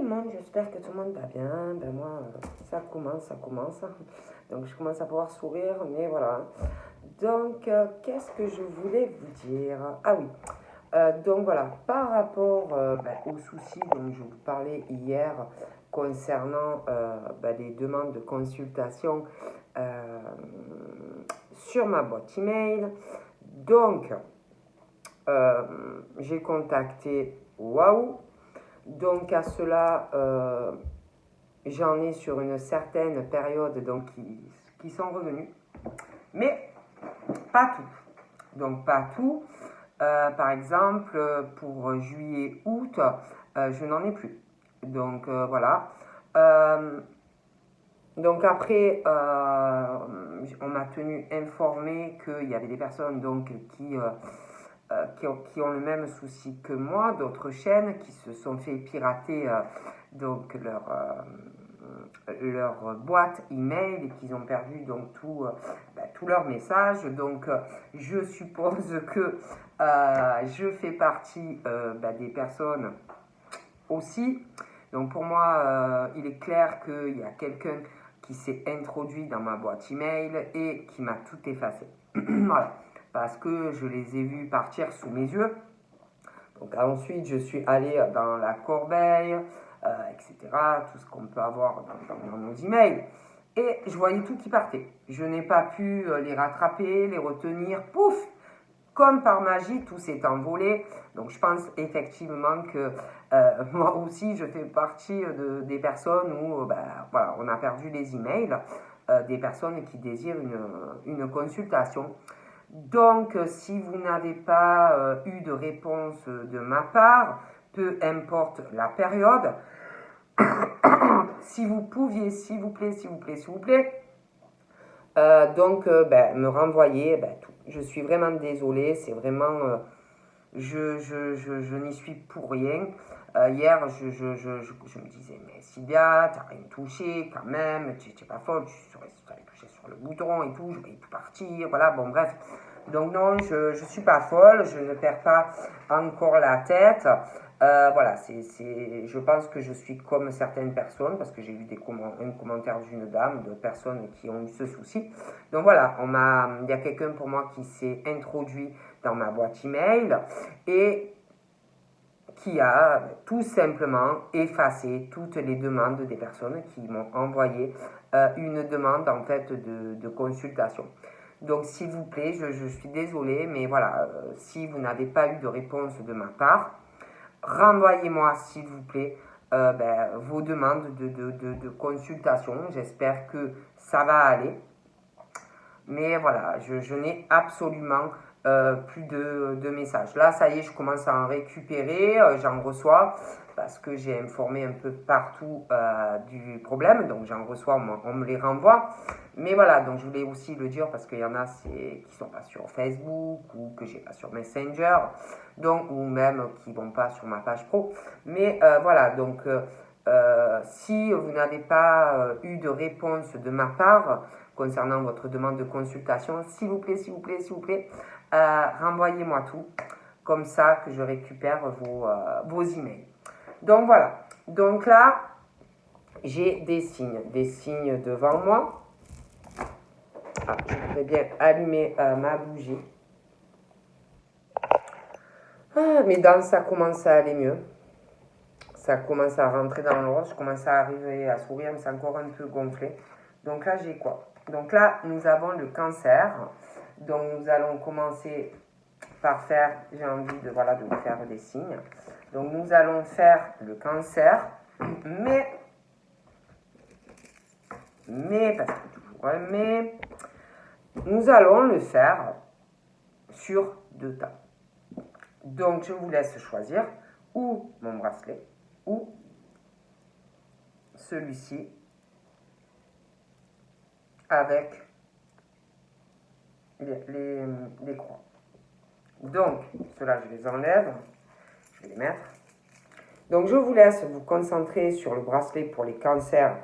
le monde, j'espère que tout le monde va bien. Ben moi, ça commence. Donc je commence à pouvoir sourire, mais voilà. Donc, qu'est-ce que je voulais vous dire? Ah oui, donc voilà, par rapport aux soucis dont je vous parlais hier concernant les demandes de consultation euh, sur ma boîte email. Donc, j'ai contacté Waouh. Donc à cela, j'en ai sur une certaine période donc, qui sont revenus, mais pas tout. Donc pas tout. Par exemple, pour juillet, août, je n'en ai plus. Donc voilà. Donc après, on m'a tenu informé qu'il y avait des personnes donc, qui ont le même souci que moi, d'autres chaînes qui se sont fait pirater donc leur boîte email et qu'ils ont perdu donc tous leurs messages. Donc je suppose que je fais partie des personnes aussi. Donc pour moi, il est clair qu'il y a quelqu'un qui s'est introduit dans ma boîte email et qui m'a tout effacé. Voilà, parce que je les ai vus partir sous mes yeux. Donc ensuite, je suis allé dans la corbeille, etc. Tout ce qu'on peut avoir dans nos emails. Et je voyais tout qui partait. Je n'ai pas pu les rattraper, les retenir. Pouf! Comme par magie, tout s'est envolé. Donc je pense effectivement que moi aussi, je fais partie des personnes où voilà, on a perdu les emails, des personnes qui désirent une consultation. Donc, si vous n'avez pas eu de réponse de ma part, peu importe la période, si vous pouviez, s'il vous plaît, me renvoyer tout. Je suis vraiment désolée, c'est vraiment... je n'y suis pour rien. Hier, je me disais, mais Sylvia, t'as rien touché quand même, tu n'es pas folle, tu avais touché sur le bouton et tout, je voulais tout partir, voilà, bon bref. Donc non, je ne suis pas folle, je ne perds pas encore la tête. Voilà, je pense que je suis comme certaines personnes, parce que j'ai vu un commentaire d'une dame, de personnes qui ont eu ce souci. Donc voilà, il y a quelqu'un pour moi qui s'est introduit dans ma boîte email et qui a tout simplement effacé toutes les demandes des personnes qui m'ont envoyé une demande en fait de consultation. Donc s'il vous plaît, je suis désolée, mais voilà, si vous n'avez pas eu de réponse de ma part, renvoyez-moi s'il vous plaît vos demandes de consultation. J'espère que ça va aller. Mais voilà, je n'ai absolument plus de messages. Là, ça y est, je commence à en récupérer, j'en reçois parce que j'ai informé un peu partout du problème, donc j'en reçois, on me les renvoie. Mais voilà, donc je voulais aussi le dire parce qu'il y en a qui ne sont pas sur Facebook ou que j'ai pas sur Messenger, donc, ou même qui ne vont pas sur ma page pro. Mais voilà, donc si vous n'avez pas eu de réponse de ma part concernant votre demande de consultation, s'il vous plaît, renvoyez-moi tout, comme ça que je récupère vos emails. Donc voilà, donc là, j'ai des signes devant moi. Ah, je voudrais bien allumer ma bougie. Ah, mes dents, ça commence à aller mieux. Ça commence à rentrer dans l'ordre, je commence à arriver à sourire, mais c'est encore un peu gonflé. Donc là, j'ai quoi? Donc là, nous avons le cancer. Donc nous allons commencer par faire, j'ai envie de vous faire des signes. Donc nous allons faire le cancer, mais nous allons le faire sur 2 temps. Donc je vous laisse choisir ou mon bracelet ou celui-ci avec les croix. Donc, ceux-là, je les enlève. Je vais les mettre. Donc, je vous laisse vous concentrer sur le bracelet pour les cancers,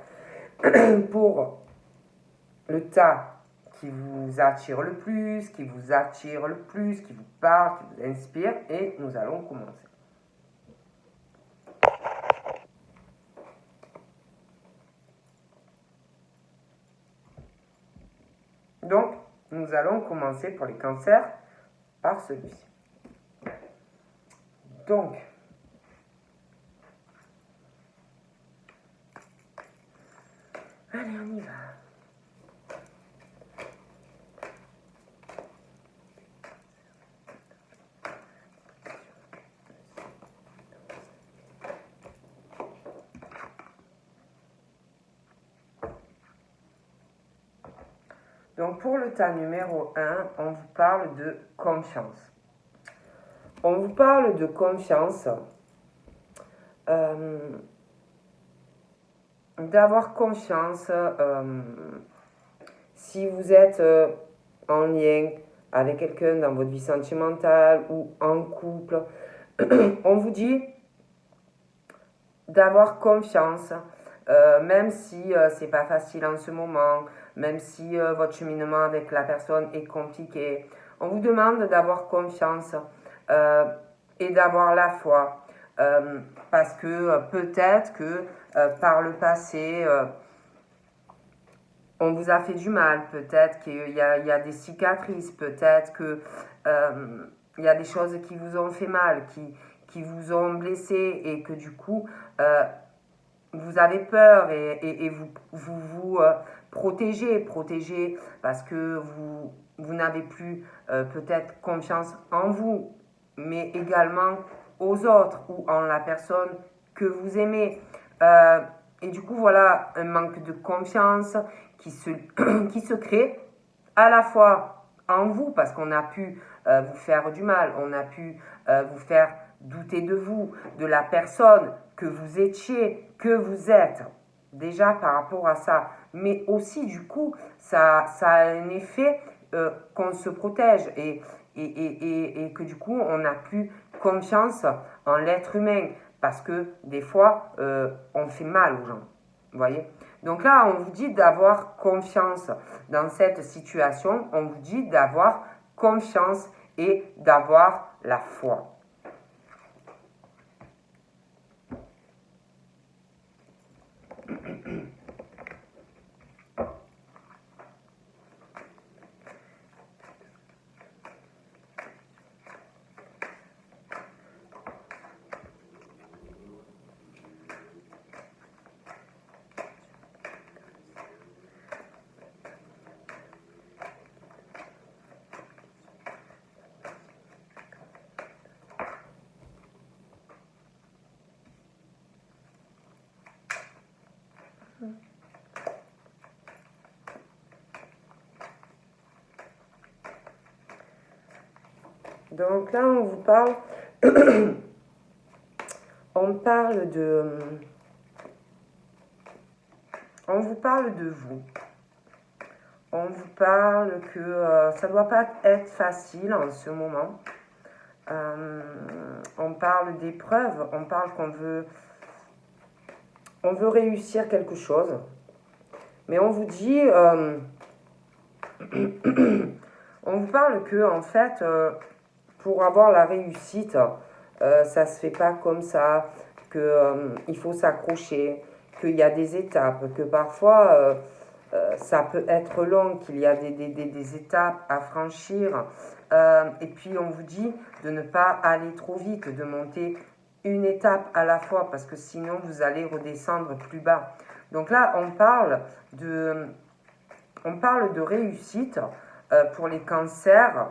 pour le tas qui vous attire le plus, qui vous parle, qui vous inspire. Et nous allons commencer. Donc, nous allons commencer pour les cancers par celui-ci. Donc, allez, on y va. Donc, pour le tas numéro 1, on vous parle de confiance. On vous parle de confiance, d'avoir confiance si vous êtes en lien avec quelqu'un dans votre vie sentimentale ou en couple. On vous dit d'avoir confiance, même si c'est pas facile en ce moment, même si votre cheminement avec la personne est compliqué. On vous demande d'avoir confiance et d'avoir la foi. Parce que peut-être que par le passé, on vous a fait du mal, peut-être qu'il y a des cicatrices, peut-être qu'il y a des choses qui vous ont fait mal, qui vous ont blessé et que du coup, vous avez peur et vous protégez parce que vous n'avez plus peut-être confiance en vous, mais également aux autres ou en la personne que vous aimez. Et du coup, voilà un manque de confiance qui se crée à la fois en vous, parce qu'on a pu vous faire du mal, on a pu vous faire douter de vous, de la personne que vous étiez, que vous êtes, déjà par rapport à ça. Mais aussi, du coup, ça a un effet qu'on se protège et que du coup, on n'a plus confiance en l'être humain, parce que des fois, on fait mal aux gens. Vous voyez? Donc là, on vous dit d'avoir confiance dans cette situation, on vous dit d'avoir confiance et d'avoir la foi. Donc là, on vous parle, on vous parle de vous. On vous parle que ça ne doit pas être facile en ce moment. On parle d'épreuves, on parle qu'on veut réussir quelque chose. Mais on vous dit, on vous parle que en fait, pour avoir la réussite, ça se fait pas comme ça, que il faut s'accrocher, qu'il y a des étapes, que parfois ça peut être long, qu'il y a des étapes à franchir. Et puis on vous dit de ne pas aller trop vite, de monter une étape à la fois, parce que sinon vous allez redescendre plus bas. Donc là, on parle de réussite pour les cancers,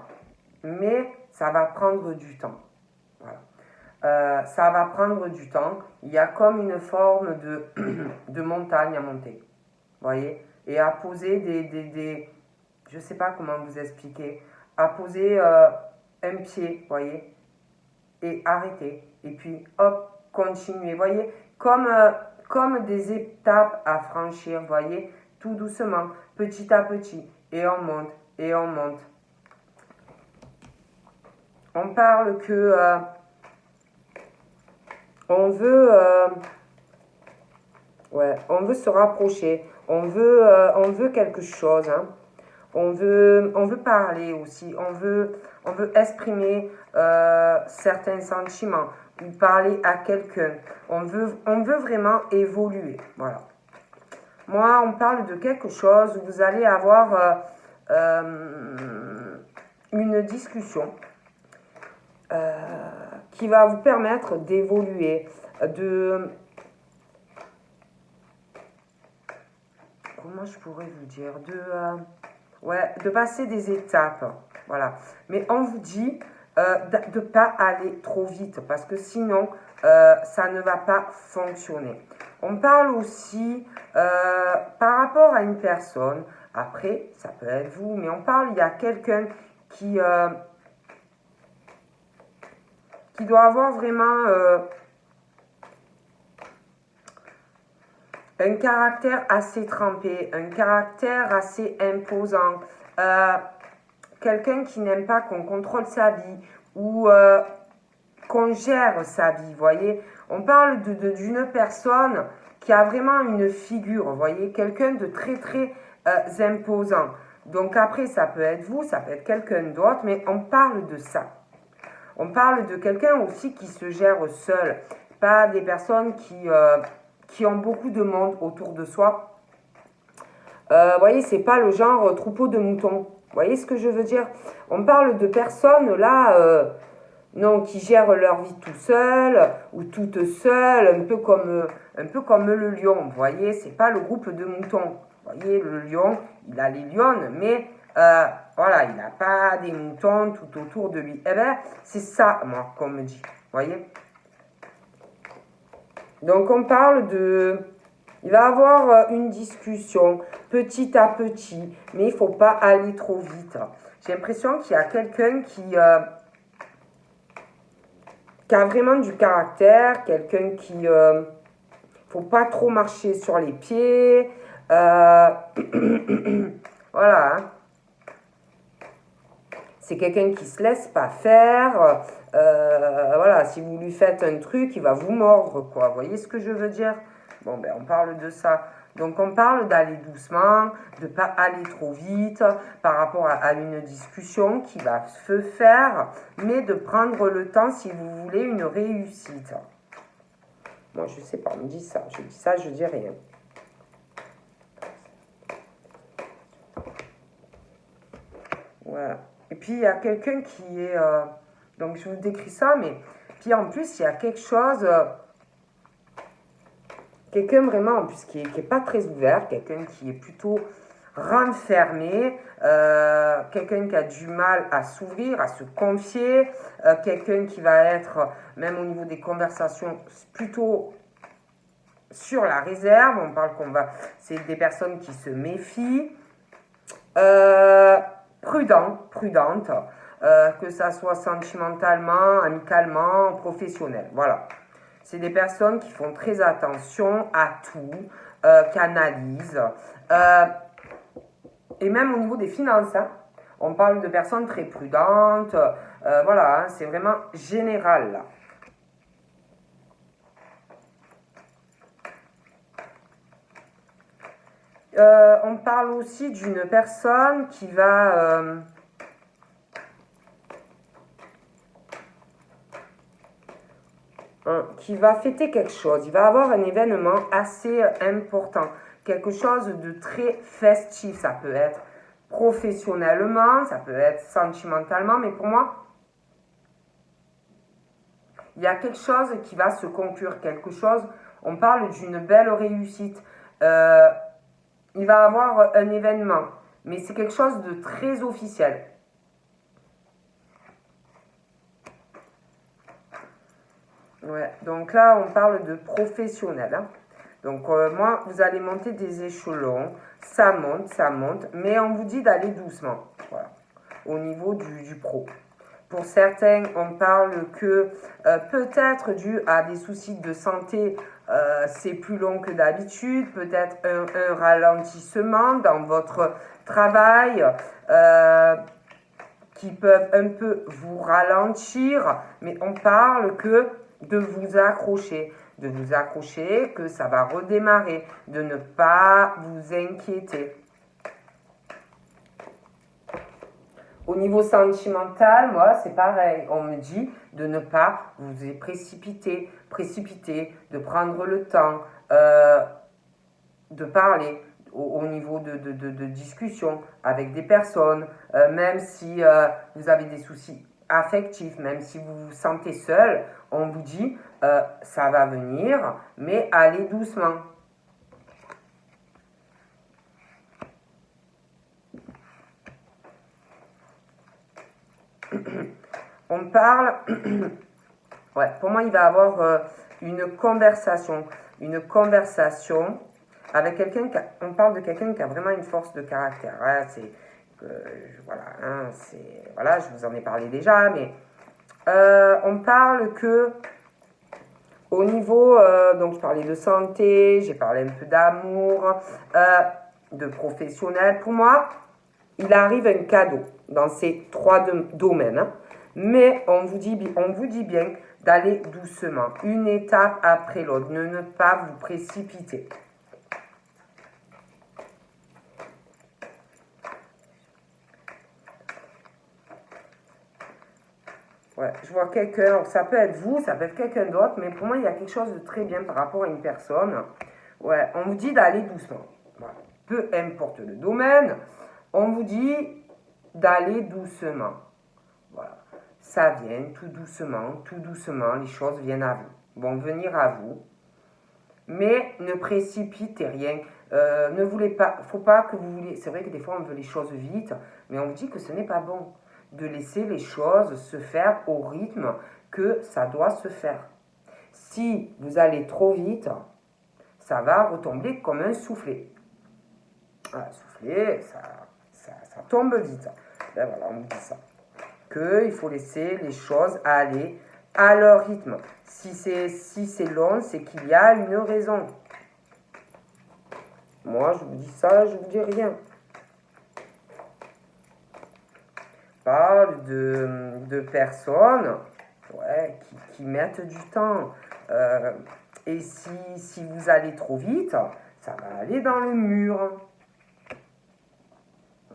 mais ça va prendre du temps. Voilà. Ça va prendre du temps. Il y a comme une forme de montagne à monter. Voyez? Et à poser je ne sais pas comment vous expliquer, à poser un pied, voyez? Et arrêter. Et puis, hop, continuer. Voyez? Comme des étapes à franchir, voyez? Tout doucement, petit à petit. Et on monte, et on monte. On parle que on veut se rapprocher, on veut quelque chose, hein. On veut parler aussi, on veut exprimer certains sentiments ou parler à quelqu'un. On veut vraiment évoluer, voilà. Moi, on parle de quelque chose où vous allez avoir une discussion qui va vous permettre d'évoluer, comment je pourrais vous dire, de passer des étapes, voilà. Mais on vous dit de ne pas aller trop vite, parce que sinon, ça ne va pas fonctionner. On parle aussi par rapport à une personne, après, ça peut être vous, mais on parle, il y a quelqu'un qui doit avoir vraiment un caractère assez trempé, un caractère assez imposant, quelqu'un qui n'aime pas qu'on contrôle sa vie ou qu'on gère sa vie, voyez. On parle d'une personne qui a vraiment une figure, voyez, quelqu'un de très très imposant. Donc après, ça peut être vous, ça peut être quelqu'un d'autre, mais on parle de ça. On parle de quelqu'un aussi qui se gère seul, pas des personnes qui ont beaucoup de monde autour de soi. Vous voyez, c'est pas le genre troupeau de moutons. Vous voyez ce que je veux dire? On parle de personnes là, non, qui gèrent leur vie tout seuls ou toutes seules, un peu comme le lion. Vous voyez, c'est pas le groupe de moutons. Vous voyez, le lion, il a les lionnes, mais voilà, il n'a pas des moutons tout autour de lui. Eh bien, c'est ça, moi, qu'on me dit. Vous voyez? Donc, on parle de... Il va y avoir une discussion petit à petit, mais il ne faut pas aller trop vite. J'ai l'impression qu'il y a quelqu'un qui a vraiment du caractère, quelqu'un qui... faut pas trop marcher sur les pieds. Voilà. Hein. C'est quelqu'un qui se laisse pas faire. Voilà, si vous lui faites un truc, il va vous mordre, quoi. Vous voyez ce que je veux dire? Bon, ben, on parle de ça. Donc, on parle d'aller doucement, de ne pas aller trop vite par rapport à une discussion qui va se faire, mais de prendre le temps si vous voulez une réussite. Moi, je sais pas, on me dit ça. Je dis ça, je dis rien. Voilà. Et puis, il y a quelqu'un qui est... donc, je vous décris ça, mais... Puis, en plus, il y a quelque chose... quelqu'un vraiment, en plus, qui est pas très ouvert. Quelqu'un qui est plutôt renfermé. Quelqu'un qui a du mal à s'ouvrir, à se confier. Quelqu'un qui va être, même au niveau des conversations, plutôt... sur la réserve. On parle c'est des personnes qui se méfient. Prudente, que ça soit sentimentalement, amicalement, professionnel. Voilà. C'est des personnes qui font très attention à tout, qui analysent. Et même au niveau des finances, hein, on parle de personnes très prudentes. Voilà, hein, c'est vraiment général là. On parle aussi d'une personne qui va fêter quelque chose. Il va avoir un événement assez important, quelque chose de très festif. Ça peut être professionnellement, ça peut être sentimentalement, mais pour moi, il y a quelque chose qui va se conclure, quelque chose, on parle d'une belle réussite. Il va avoir un événement, mais c'est quelque chose de très officiel. Ouais, donc là, on parle de professionnel. Hein. Donc, moi, vous allez monter des échelons. Ça monte, mais on vous dit d'aller doucement. Voilà, au niveau du pro. Pour certains, on parle que peut-être dû à des soucis de santé, c'est plus long que d'habitude, peut-être un ralentissement dans votre travail qui peuvent un peu vous ralentir, mais on parle que de vous accrocher, que ça va redémarrer, de ne pas vous inquiéter. Au niveau sentimental, moi, c'est pareil. On me dit de ne pas vous précipiter, de prendre le temps, de parler, au niveau de discussion avec des personnes, même si vous avez des soucis affectifs, même si vous vous sentez seul, on vous dit ça va venir, mais allez doucement. On parle, ouais, pour moi il va y avoir une conversation avec quelqu'un, on parle de quelqu'un qui a vraiment une force de caractère. Ouais, voilà, hein, voilà, je vous en ai parlé déjà, mais on parle que au niveau, donc je parlais de santé, j'ai parlé un peu d'amour, de professionnel. Pour moi, il arrive un cadeau dans ces trois domaines, hein, mais on vous dit bien d'aller doucement, une étape après l'autre, ne pas vous précipiter. Ouais, je vois quelqu'un, ça peut être vous, ça peut être quelqu'un d'autre, mais pour moi, il y a quelque chose de très bien par rapport à une personne. Ouais, on vous dit d'aller doucement. Voilà. Peu importe le domaine, on vous dit d'aller doucement. Voilà. Ça vient tout doucement, les choses viennent à vous, vont venir à vous. Mais ne précipitez rien. Ne voulez pas, faut pas que vous voulez. C'est vrai que des fois on veut les choses vite, mais on vous dit que ce n'est pas bon de laisser les choses se faire au rythme que ça doit se faire. Si vous allez trop vite, ça va retomber comme un soufflet. Un soufflet, ça tombe vite. Ben voilà, on dit ça. Qu'il faut laisser les choses aller à leur rythme. Si c'est long, c'est qu'il y a une raison. Moi, je vous dis ça, je vous dis rien. Je parle de personnes ouais, qui mettent du temps. Et si vous allez trop vite, ça va aller dans le mur.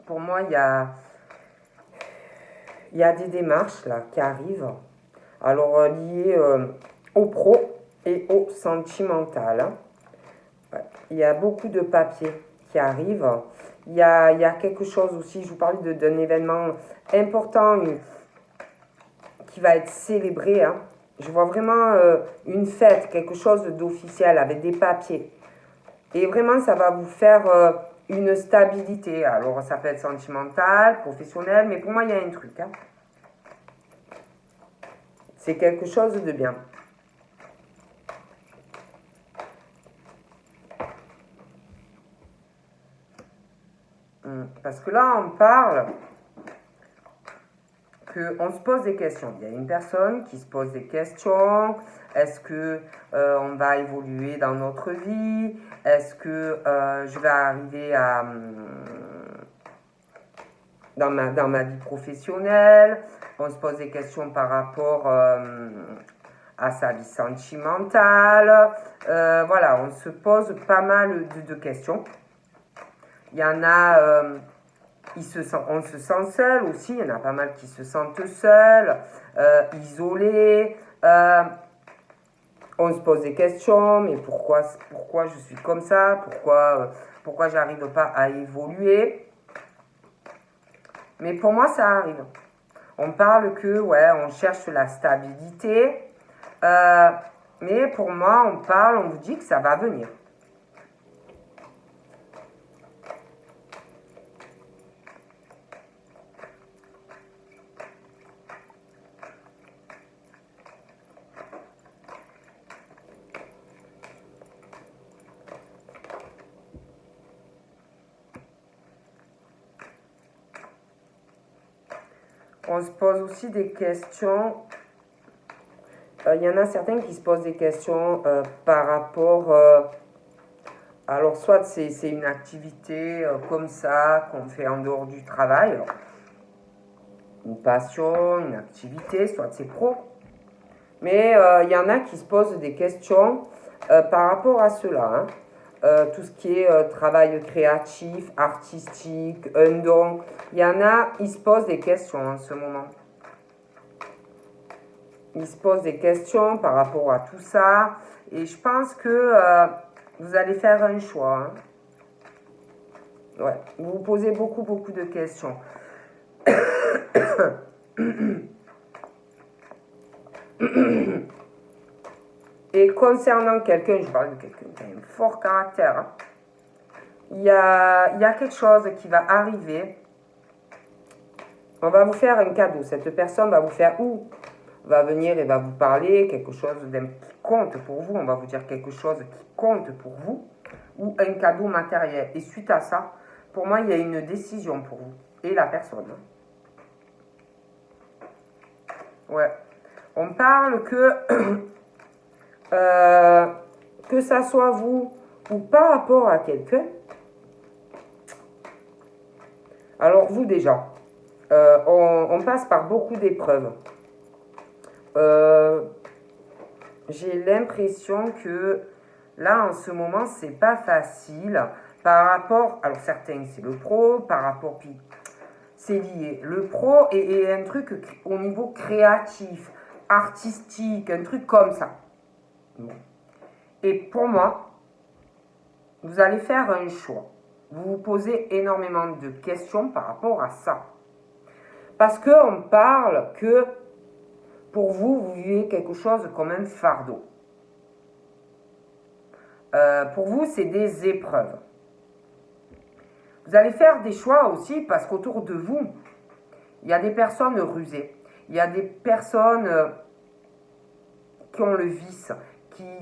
Pour moi, il y a des démarches là qui arrivent. Alors, liées au pro et au sentimental. Hein. Ouais. Il y a beaucoup de papiers qui arrivent. Il y a quelque chose aussi, je vous parlais d'un événement important qui va être célébré. Hein. Je vois vraiment une fête, quelque chose d'officiel avec des papiers. Et vraiment, ça va vous faire une stabilité. Alors, ça peut être sentimental, professionnel, mais pour moi, il y a un truc. Hein. C'est quelque chose de bien. Parce que là, on parle qu'on se pose des questions. Il y a une personne qui se pose des questions. Est-ce que on va évoluer dans notre vie? Est-ce que je vais arriver à dans ma vie professionnelle? On se pose des questions par rapport à sa vie sentimentale. Voilà, on se pose pas mal de questions. Il y en a, on se sent seul aussi, il y en a pas mal qui se sentent seuls, isolés. On se pose des questions, mais pourquoi je suis comme ça? Pourquoi j'arrive pas à évoluer? Mais pour moi, ça arrive. On parle que, ouais, on cherche la stabilité. Mais pour moi, on vous dit que ça va venir. On se pose aussi des questions. Il y en a certains qui se posent des questions par rapport... alors, soit c'est une activité comme ça qu'on fait en dehors du travail, une passion, une activité, soit c'est pro. Mais il y en a qui se posent des questions par rapport à cela. Hein. Tout ce qui est travail créatif, artistique, un don. Il y en a, ils se posent des questions en ce moment. Ils se posent des questions par rapport à tout ça. Et je pense que vous allez faire un choix. Hein. Ouais, vous vous posez beaucoup de questions. Et concernant quelqu'un, je parle de quelqu'un qui a un fort caractère, hein, il y a quelque chose qui va arriver. On va vous faire un cadeau. Cette personne va vous faire ou va venir et va vous parler quelque chose qui compte pour vous. On va vous dire quelque chose qui compte pour vous ou un cadeau matériel. Et suite à ça, pour moi, il y a une décision pour vous et la personne. Ouais. On parle que ça soit vous ou par rapport à quelqu'un. Alors vous déjà, on passe par beaucoup d'épreuves. J'ai l'impression que là en ce moment c'est pas facile par rapport, alors certains c'est le pro, par rapport, puis c'est lié. Le pro est un truc au niveau créatif, artistique, un truc comme ça. Et pour moi, vous allez faire un choix. Vous vous posez énormément de questions par rapport à ça. Parce qu'on parle que pour vous, vous vivez quelque chose comme un fardeau. Pour vous, c'est des épreuves. Vous allez faire des choix aussi parce qu'autour de vous, il y a des personnes rusées. Il y a des personnes qui ont le vice,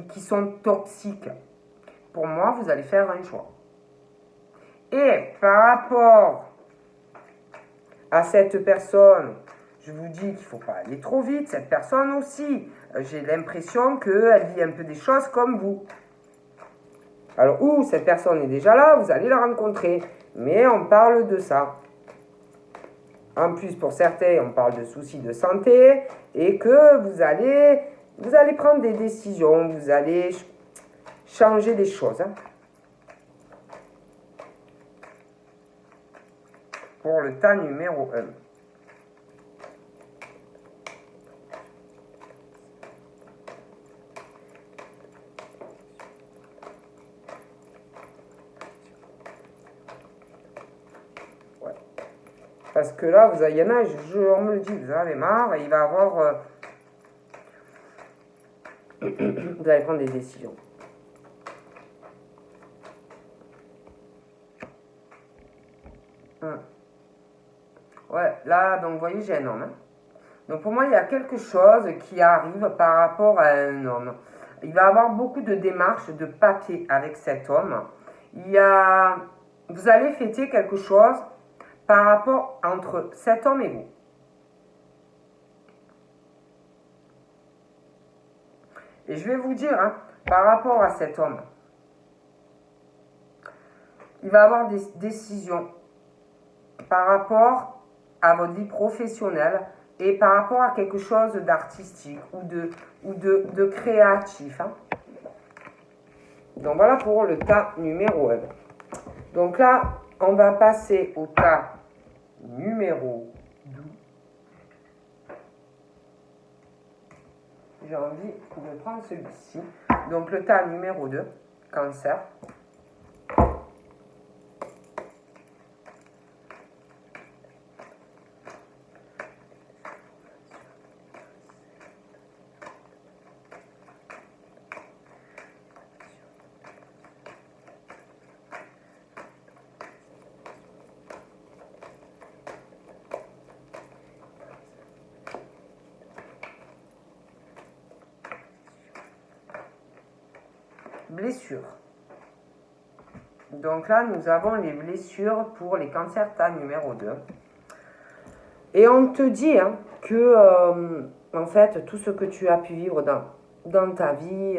qui sont toxiques. Pour moi, vous allez faire un choix. Et par rapport à cette personne, je vous dis qu'il ne faut pas aller trop vite. Cette personne aussi, j'ai l'impression qu'elle vit un peu des choses comme vous. Alors, où cette personne est déjà là, vous allez la rencontrer. Mais on parle de ça. En plus, pour certains, on parle de soucis de santé et que vous allez prendre des décisions, vous allez changer des choses. Hein. Pour le tas numéro 1. Ouais. Parce que là, il y en a, on me le dit, vous en avez marre, et il va avoir... vous allez prendre des décisions. Ouais, là, donc vous voyez, j'ai un homme. Hein. Donc pour moi, il y a quelque chose qui arrive par rapport à un homme. Il va avoir beaucoup de démarches, de papier avec cet homme. Vous allez fêter quelque chose par rapport entre cet homme et vous. Et je vais vous dire, hein, par rapport à cet homme, il va avoir des décisions par rapport à votre vie professionnelle et par rapport à quelque chose d'artistique ou de créatif. Hein. Donc voilà pour le tas numéro 1. Donc là, on va passer au tas numéro 2. J'ai envie de prendre celui-ci. Donc le tas numéro 2, Cancer. Blessures. Donc là, nous avons les blessures pour les cancers tas numéro 2. Et on te dit hein, que, en fait, tout ce que tu as pu vivre dans ta vie,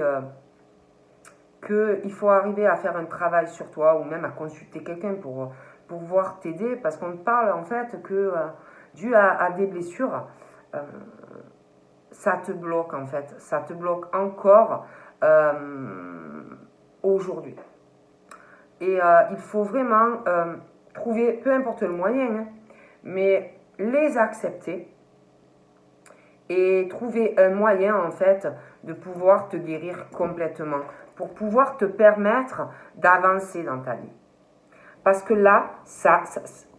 qu'il faut arriver à faire un travail sur toi ou même à consulter quelqu'un pour pouvoir t'aider. Parce qu'on parle, en fait, que dû à des blessures, ça te bloque, en fait. Ça te bloque encore aujourd'hui. Et il faut vraiment trouver, peu importe le moyen, hein, mais les accepter et trouver un moyen en fait de pouvoir te guérir complètement pour pouvoir te permettre d'avancer dans ta vie. Parce que là,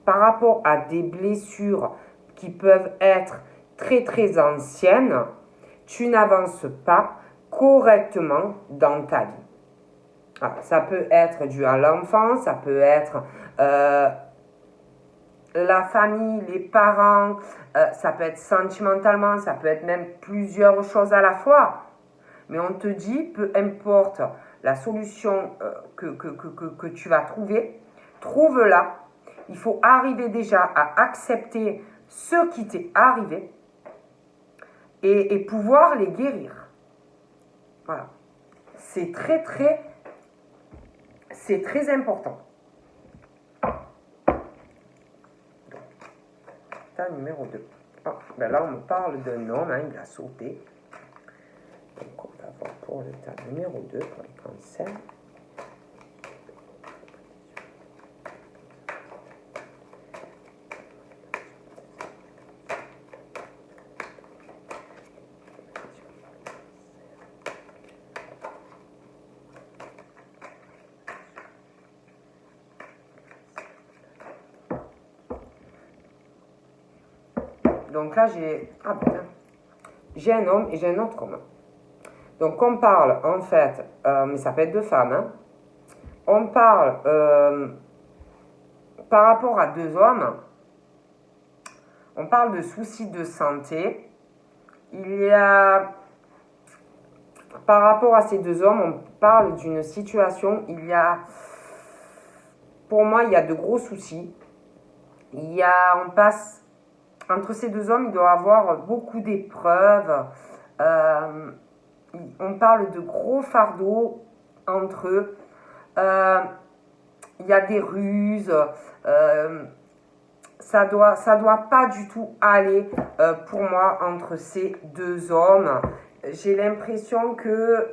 par rapport à des blessures qui peuvent être très très anciennes, tu n'avances pas correctement dans ta vie. Alors, ça peut être dû à l'enfance, ça peut être la famille, les parents, ça peut être sentimentalement, ça peut être même plusieurs choses à la fois. Mais on te dit, peu importe la solution que tu vas trouver, trouve-la. Il faut arriver déjà à accepter ce qui t'est arrivé et pouvoir les guérir. Voilà. C'est très important. Ta numéro 2. Ah, ben là, on me parle d'un homme, hein, il a sauté. Donc, on va voir pour le tas numéro 2, pour les cancers. Donc là, j'ai un homme et j'ai un autre homme. Donc on parle en fait, mais ça peut être deux femmes, hein. On parle par rapport à deux hommes, on parle de soucis de santé. Il y a, par rapport à ces deux hommes, on parle d'une situation, pour moi, il y a de gros soucis. On passe, entre ces deux hommes, il doit y avoir beaucoup d'épreuves. On parle de gros fardeaux entre eux. Il y a des ruses. Ça doit pas du tout aller pour moi entre ces deux hommes. J'ai l'impression que,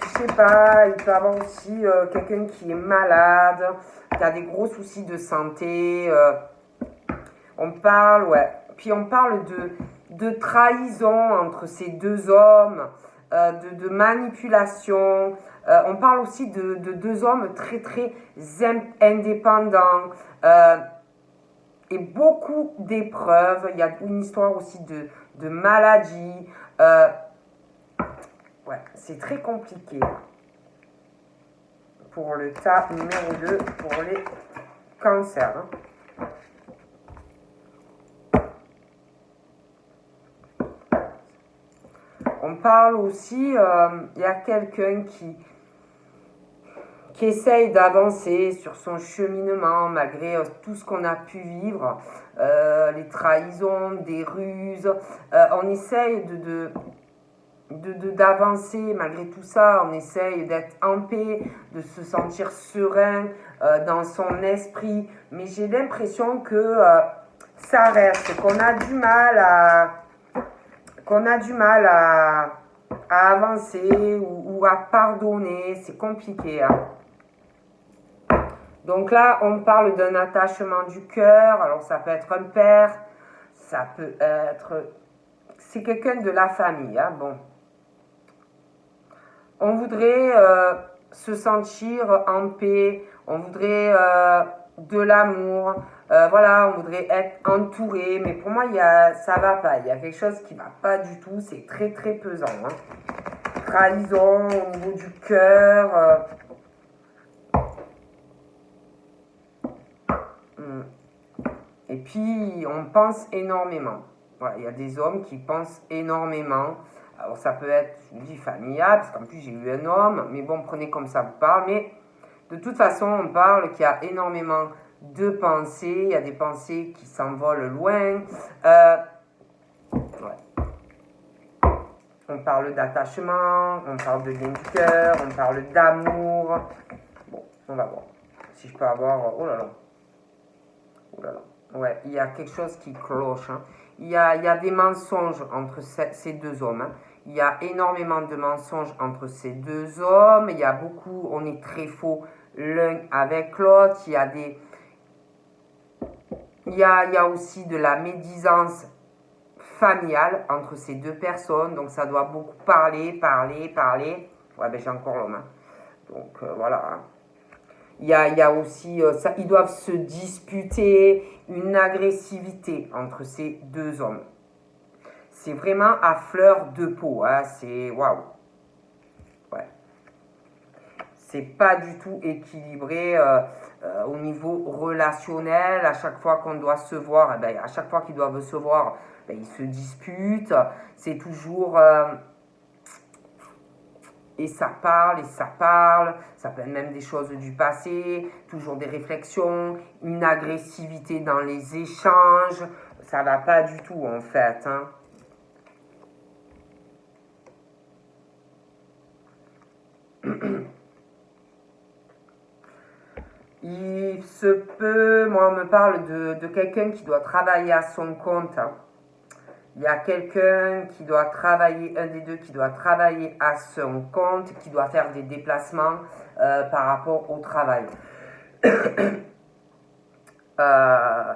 je sais pas, il peut y avoir aussi quelqu'un qui est malade, qui a des gros soucis de santé. On parle, Puis on parle de trahison entre ces deux hommes, de manipulation. On parle aussi de deux hommes très très indépendants. Et beaucoup d'épreuves. Il y a une histoire aussi de maladie. C'est très compliqué. Pour le tas numéro 2, pour les cancers. Hein. On parle aussi, il y a quelqu'un qui essaye d'avancer sur son cheminement malgré tout ce qu'on a pu vivre, les trahisons, des ruses. On essaye d'avancer malgré tout ça, on essaye d'être en paix, de se sentir serein dans son esprit, mais j'ai l'impression que ça reste, qu'on a du mal à avancer ou à pardonner, c'est compliqué. Hein. Donc là, on parle d'un attachement du cœur, alors ça peut être un père, ça peut être... C'est quelqu'un de la famille, hein, bon. On voudrait se sentir en paix, on voudrait de l'amour, voilà, on voudrait être entouré, mais pour moi, ça va pas, il y a quelque chose qui va pas du tout, c'est très très pesant. Hein. Trahison au niveau du cœur. Et puis, on pense énormément. Voilà, il y a des hommes qui pensent énormément. Alors, ça peut être, je vous dis, familial, parce qu'en plus, j'ai eu un homme. Mais bon, prenez comme ça vous parle. Mais de toute façon, on parle qu'il y a énormément de pensées. Il y a des pensées qui s'envolent loin. On parle d'attachement, on parle de lien du cœur, on parle d'amour. Bon, on va voir. Si je peux avoir... Oh là là. Oh là là. Ouais, il y a quelque chose qui cloche. Hein. Il y a des mensonges entre ces deux hommes. Hein. Il y a énormément de mensonges entre ces deux hommes. Il y a beaucoup, on est très faux l'un avec l'autre. Il y a aussi de la médisance familiale entre ces deux personnes. Donc ça doit beaucoup parler. Ouais, ben j'ai encore l'homme. Hein. Donc voilà. Hein. il y a aussi, ça, ils doivent se disputer, une agressivité entre ces deux hommes. C'est vraiment à fleur de peau, hein, c'est waouh. Ouais. C'est pas du tout équilibré au niveau relationnel. À chaque fois qu'on doit se voir, eh ben, à chaque fois qu'ils doivent se voir, ben, ils se disputent. C'est toujours et ça parle, et ça parle. Ça peut être même des choses du passé, toujours des réflexions, une agressivité dans les échanges. Ça va pas du tout en fait. Hein. Il se peut, moi on me parle de quelqu'un qui doit travailler à son compte. Hein. Il y a quelqu'un qui doit travailler, un des deux qui doit travailler à son compte, qui doit faire des déplacements par rapport au travail.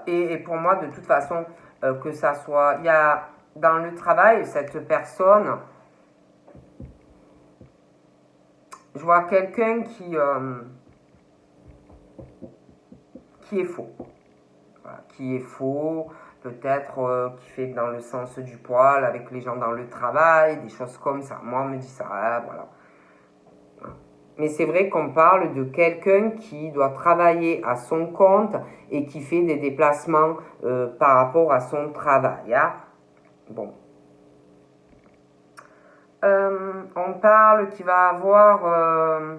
Et pour moi, de toute façon, que ça soit, il y a dans le travail, cette personne, je vois quelqu'un qui est faux. Voilà, qui est faux, peut-être qui fait dans le sens du poil avec les gens dans le travail, des choses comme ça. Moi, on me dit ça, hein, voilà. Mais c'est vrai qu'on parle de quelqu'un qui doit travailler à son compte et qui fait des déplacements par rapport à son travail. Hein. Bon. On parle qu'il va avoir...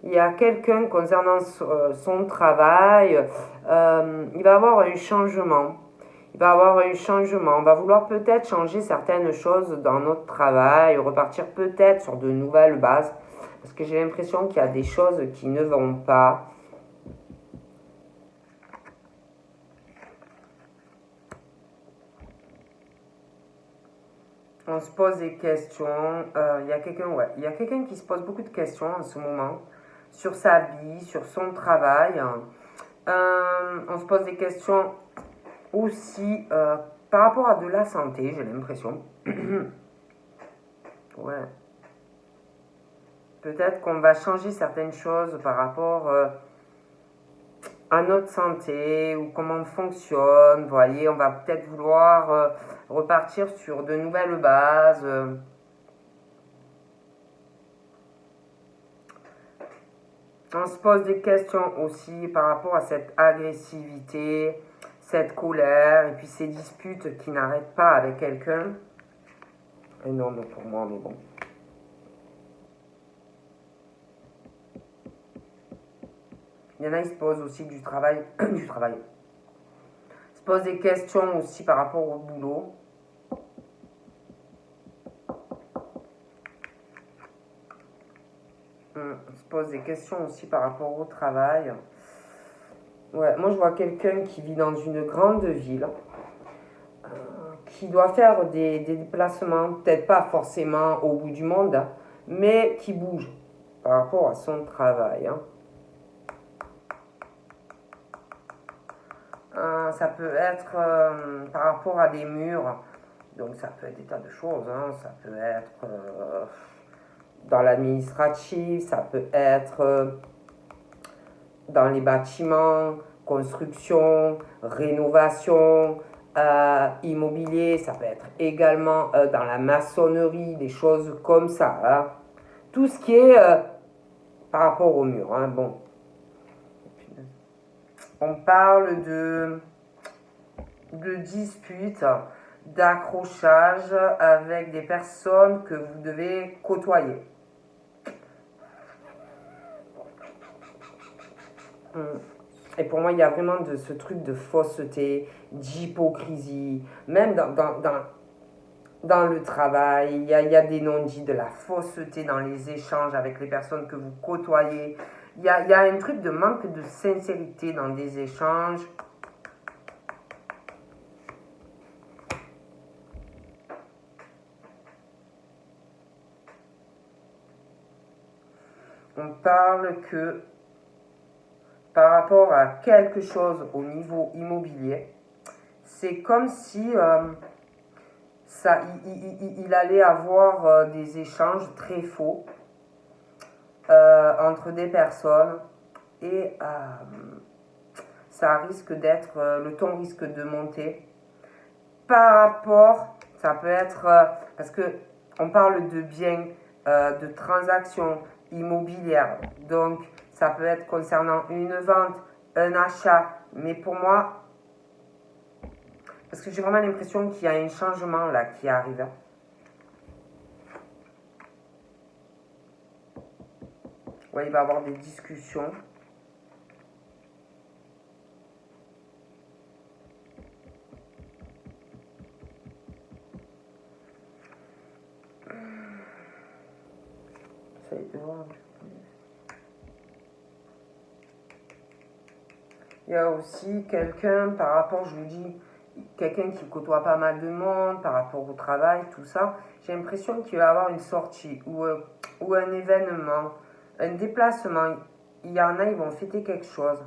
il y a quelqu'un concernant son travail, il va avoir un changement. Il va avoir un changement. On va vouloir peut-être changer certaines choses dans notre travail, repartir peut-être sur de nouvelles bases. Parce que j'ai l'impression qu'il y a des choses qui ne vont pas. On se pose des questions. Il y a quelqu'un, ouais, il y a quelqu'un qui se pose beaucoup de questions en ce moment sur sa vie, sur son travail. On se pose des questions aussi par rapport à de la santé, j'ai l'impression. Ouais. Peut-être qu'on va changer certaines choses par rapport à notre santé ou comment on fonctionne. Vous voyez, on va peut-être vouloir repartir sur de nouvelles bases. On se pose des questions aussi par rapport à cette agressivité, cette colère et puis ces disputes qui n'arrêtent pas avec quelqu'un. Énorme pour moi, mais bon. Il y en a, ils se posent aussi du travail, du travail. Ils se posent des questions aussi par rapport au boulot. On se pose des questions aussi par rapport au travail. Ouais, moi je vois quelqu'un qui vit dans une grande ville, qui doit faire des déplacements, peut-être pas forcément au bout du monde, hein, mais qui bouge par rapport à son travail. Hein. Ça peut être par rapport à des murs, donc ça peut être des tas de choses. Hein. Ça peut être dans l'administratif, ça peut être dans les bâtiments, construction, rénovation, immobilier, ça peut être également dans la maçonnerie, des choses comme ça. Hein. Tout ce qui est par rapport au mur. Hein. Bon. On parle de disputes, d'accrochage avec des personnes que vous devez côtoyer. Et pour moi, il y a vraiment de ce truc de fausseté, d'hypocrisie, même dans le travail, il y a des non-dits, de la fausseté dans les échanges avec les personnes que vous côtoyez. Il y a un truc de manque de sincérité dans des échanges. On parle que par rapport à quelque chose au niveau immobilier, c'est comme si il allait avoir des échanges très faux entre des personnes et ça risque d'être, le ton risque de monter par rapport, ça peut être, parce que on parle de biens, de transactions immobilières, donc ça peut être concernant une vente, un achat, mais pour moi, parce que j'ai vraiment l'impression qu'il y a un changement là qui arrive. Ouais, il va y avoir des discussions. J'essaie de voir un peu plus. Il y a aussi quelqu'un par rapport, je vous dis, quelqu'un qui côtoie pas mal de monde par rapport au travail, tout ça. J'ai l'impression qu'il va y avoir une sortie ou un événement, un déplacement. Il y en a, ils vont fêter quelque chose.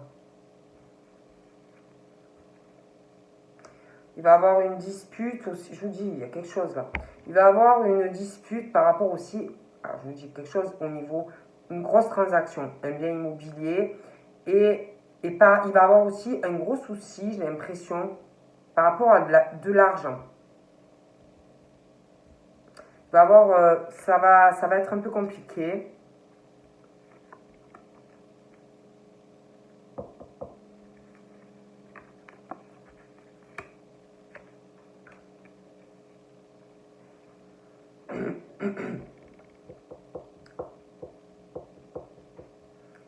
Il va y avoir une dispute aussi, je vous dis, il y a quelque chose là. Il va y avoir une dispute par rapport aussi, alors je vous dis quelque chose au niveau, une grosse transaction, un bien immobilier, il va y avoir aussi un gros souci, j'ai l'impression, par rapport à de l'argent. Il va y avoir, ça va être un peu compliqué.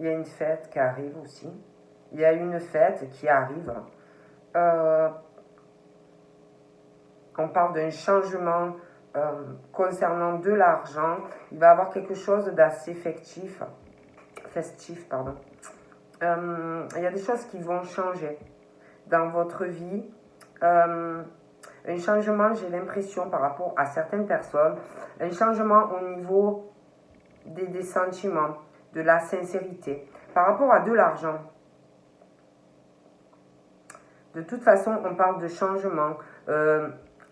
Il y a une fête qui arrive aussi. Il y a une fête qui arrive. Euh, on parle d'un changement concernant de l'argent. Il va y avoir quelque chose d'assez festif, pardon. Il y a des choses qui vont changer dans votre vie. Un changement, j'ai l'impression, par rapport à certaines personnes, un changement au niveau des sentiments, de la sincérité, par rapport à de l'argent. De toute façon, on parle de changement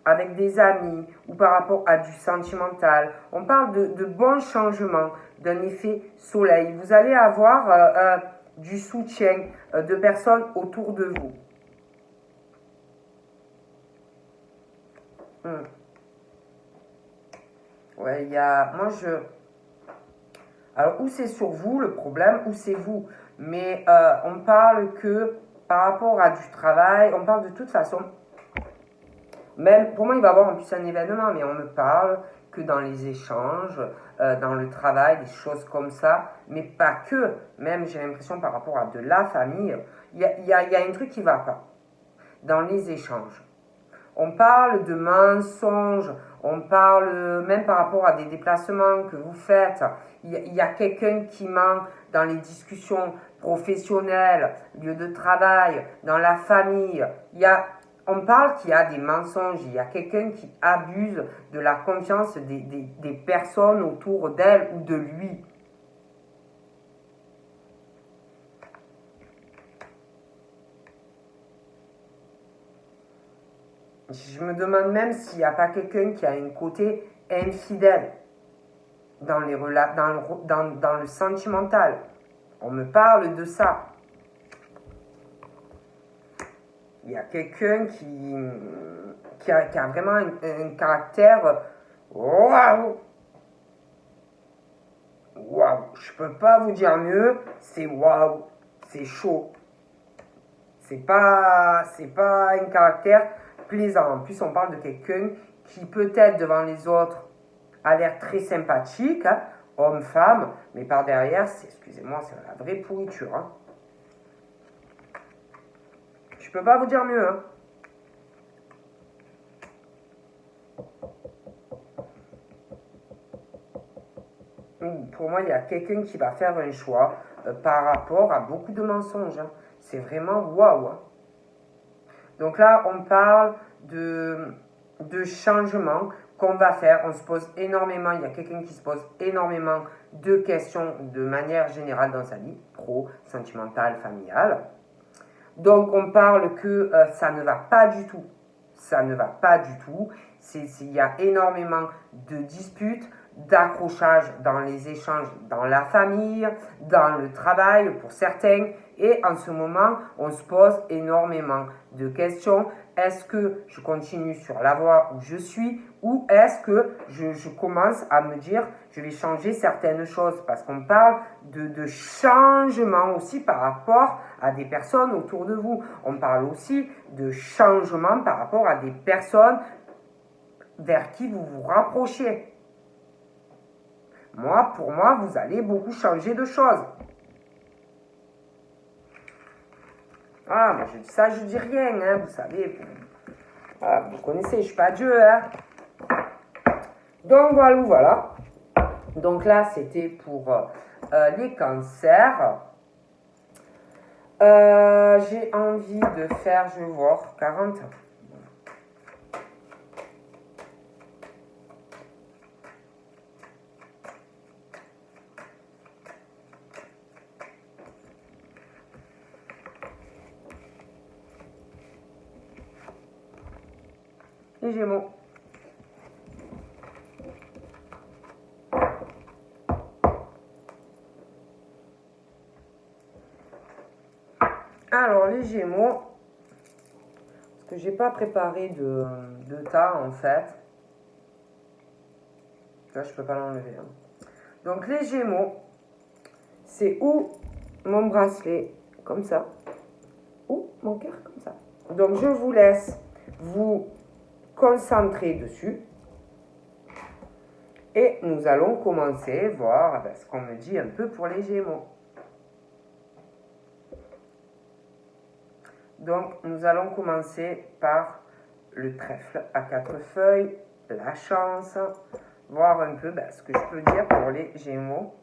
avec des amis ou par rapport à du sentimental. On parle de bons changements, d'un effet soleil. Vous allez avoir du soutien de personnes autour de vous. Ouais, il y a. Moi, je. Alors, ou c'est sur vous le problème, ou c'est vous. Mais on parle que par rapport à du travail, on parle de toute façon. Même, pour moi, il va y avoir en plus un événement, mais on ne parle que dans les échanges, dans le travail, des choses comme ça, mais pas que. Même, j'ai l'impression, par rapport à de la famille, il y a un truc qui ne va pas dans les échanges. On parle de mensonges, on parle même par rapport à des déplacements que vous faites. Il y a quelqu'un qui ment dans les discussions professionnelles, lieu de travail, dans la famille. On parle qu'il y a des mensonges, il y a quelqu'un qui abuse de la confiance des personnes autour d'elle ou de lui. Je me demande même s'il n'y a pas quelqu'un qui a un côté infidèle dans le sentimental. On me parle de ça. Il y a quelqu'un qui a vraiment un caractère. Waouh! Waouh! Je peux pas vous dire mieux. C'est waouh! C'est chaud. C'est pas un caractère plaisant. En plus, on parle de quelqu'un qui peut-être devant les autres a l'air très sympathique, hein, homme, femme, mais par derrière, excusez-moi, c'est la vraie pourriture. Hein. Je peux pas vous dire mieux. Hein. Pour moi, il y a quelqu'un qui va faire un choix par rapport à beaucoup de mensonges. Hein. C'est vraiment waouh. Hein. Donc là, on parle de changements qu'on va faire. On se pose énormément, il y a quelqu'un qui se pose énormément de questions de manière générale dans sa vie, pro, sentimentale, familiale. Donc on parle que ça ne va pas du tout. Ça ne va pas du tout. Il y a énormément de disputes, d'accrochage dans les échanges dans la famille, dans le travail pour certains. Et en ce moment, on se pose énormément de questions. Est-ce que je continue sur la voie où je suis ou est-ce que je commence à me dire je vais changer certaines choses? Parce qu'on parle de changement aussi par rapport à des personnes autour de vous. On parle aussi de changement par rapport à des personnes vers qui vous vous rapprochez. Pour moi, vous allez beaucoup changer de choses. Ah, moi je dis ça, je dis rien, hein, vous savez. Vous connaissez, je ne suis pas Dieu, hein. Donc voilà. Donc là, c'était pour les cancers. J'ai envie de faire, je vais voir, 40. Les Gémeaux. Alors, les Gémeaux, parce que j'ai pas préparé de tas en fait. Là, je peux pas l'enlever. Hein. Donc, les Gémeaux, c'est où mon bracelet, comme ça, ou mon cœur, comme ça. Donc, je vous laisse vous concentrer dessus. Et nous allons commencer, voir ce qu'on me dit un peu pour les Gémeaux. Donc, nous allons commencer par le trèfle à 4 feuilles, la chance, voir un peu ce que je peux dire pour les Gémeaux.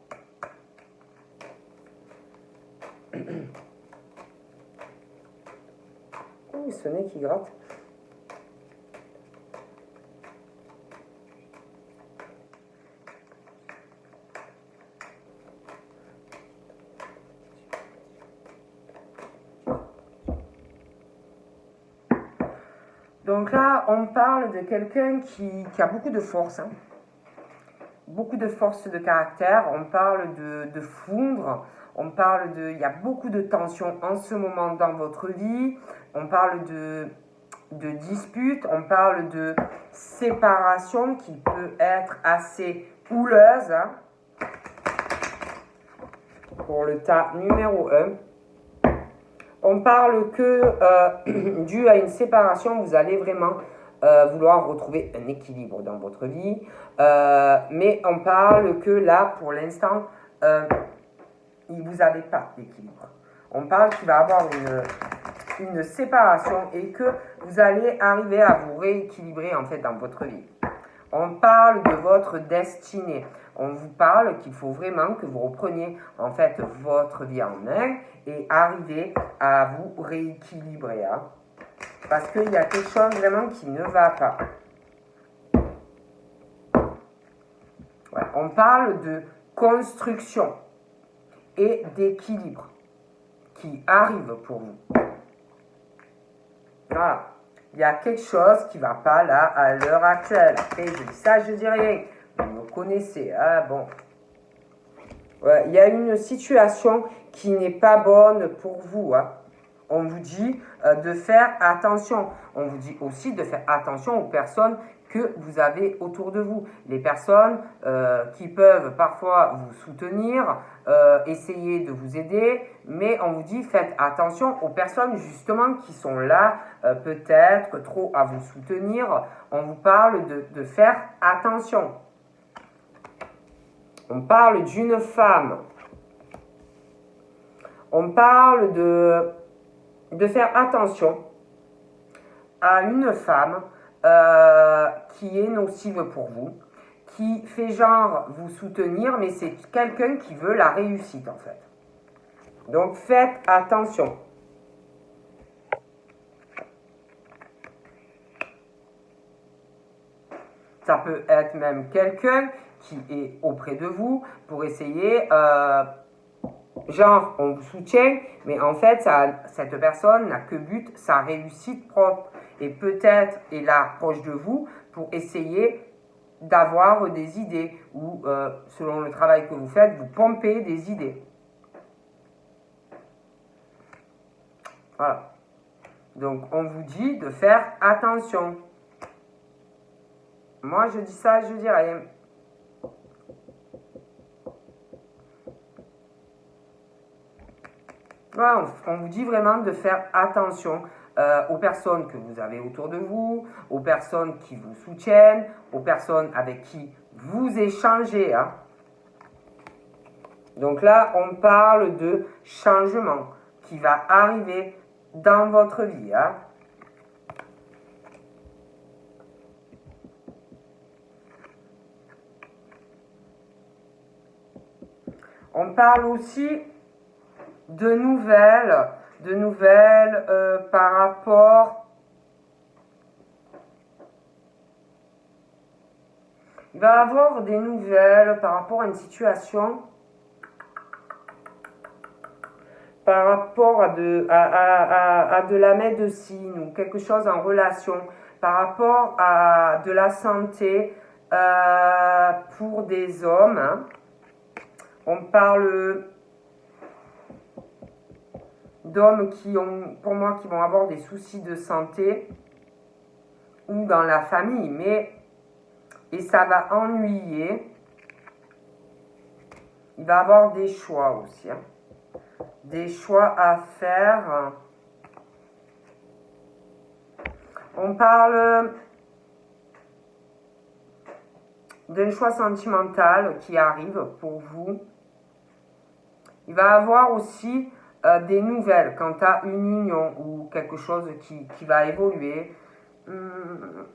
Oh, ce nez qui gratte. Donc là, on parle de quelqu'un qui a beaucoup de force, hein. Beaucoup de force de caractère. On parle de fondre, on parle il y a beaucoup de tensions en ce moment dans votre vie. On parle de disputes, on parle de séparation qui peut être assez houleuse. Hein. Pour le tas numéro 1. On parle que, dû à une séparation, vous allez vraiment vouloir retrouver un équilibre dans votre vie. Mais on parle que là, pour l'instant, vous n'avez pas d'équilibre. On parle qu'il va y avoir une séparation et que vous allez arriver à vous rééquilibrer en fait dans votre vie. On parle de votre destinée. On vous parle qu'il faut vraiment que vous repreniez en fait votre vie en main et arriver à vous rééquilibrer. Hein, parce qu'il y a quelque chose vraiment qui ne va pas. Ouais, on parle de construction et d'équilibre qui arrive pour vous. Voilà. Il y a quelque chose qui ne va pas là à l'heure actuelle. Après, je dis ça, je dis rien. Vous me connaissez. Ah bon. Ouais, il y a une situation qui n'est pas bonne pour vous. Hein. On vous dit de faire attention. On vous dit aussi de faire attention aux personnes que vous avez autour de vous. Les personnes qui peuvent parfois vous soutenir, essayer de vous aider, mais on vous dit faites attention aux personnes justement qui sont là, peut-être trop à vous soutenir. On vous parle de faire attention. On parle d'une femme. On parle de faire attention à une femme qui est nocive pour vous, qui fait genre vous soutenir, mais c'est quelqu'un qui veut la réussite en fait. Donc faites attention. Ça peut être même quelqu'un qui est auprès de vous pour essayer, genre on vous soutient, mais en fait cette personne n'a que but sa réussite propre et peut-être est là proche de vous pour essayer d'avoir des idées ou selon le travail que vous faites, vous pompez des idées. Voilà. Donc, on vous dit de faire attention. Moi, je dis ça, je dis rien. Voilà, on vous dit vraiment de faire attention aux personnes que vous avez autour de vous, aux personnes qui vous soutiennent, aux personnes avec qui vous échangez. Hein. Donc là, on parle de changement qui va arriver dans votre vie. Hein. On parle aussi de nouvelles par rapport. Il va y avoir des nouvelles par rapport à une situation, par rapport à de la médecine ou quelque chose en relation, par rapport à de la santé pour des hommes. Hein. On parle d'hommes qui ont, pour moi, qui vont avoir des soucis de santé ou dans la famille, et ça va ennuyer. Il va avoir des choix aussi, hein. Des choix à faire. On parle d'un choix sentimental qui arrive pour vous. Il va avoir aussi des nouvelles quant à une union ou quelque chose qui va évoluer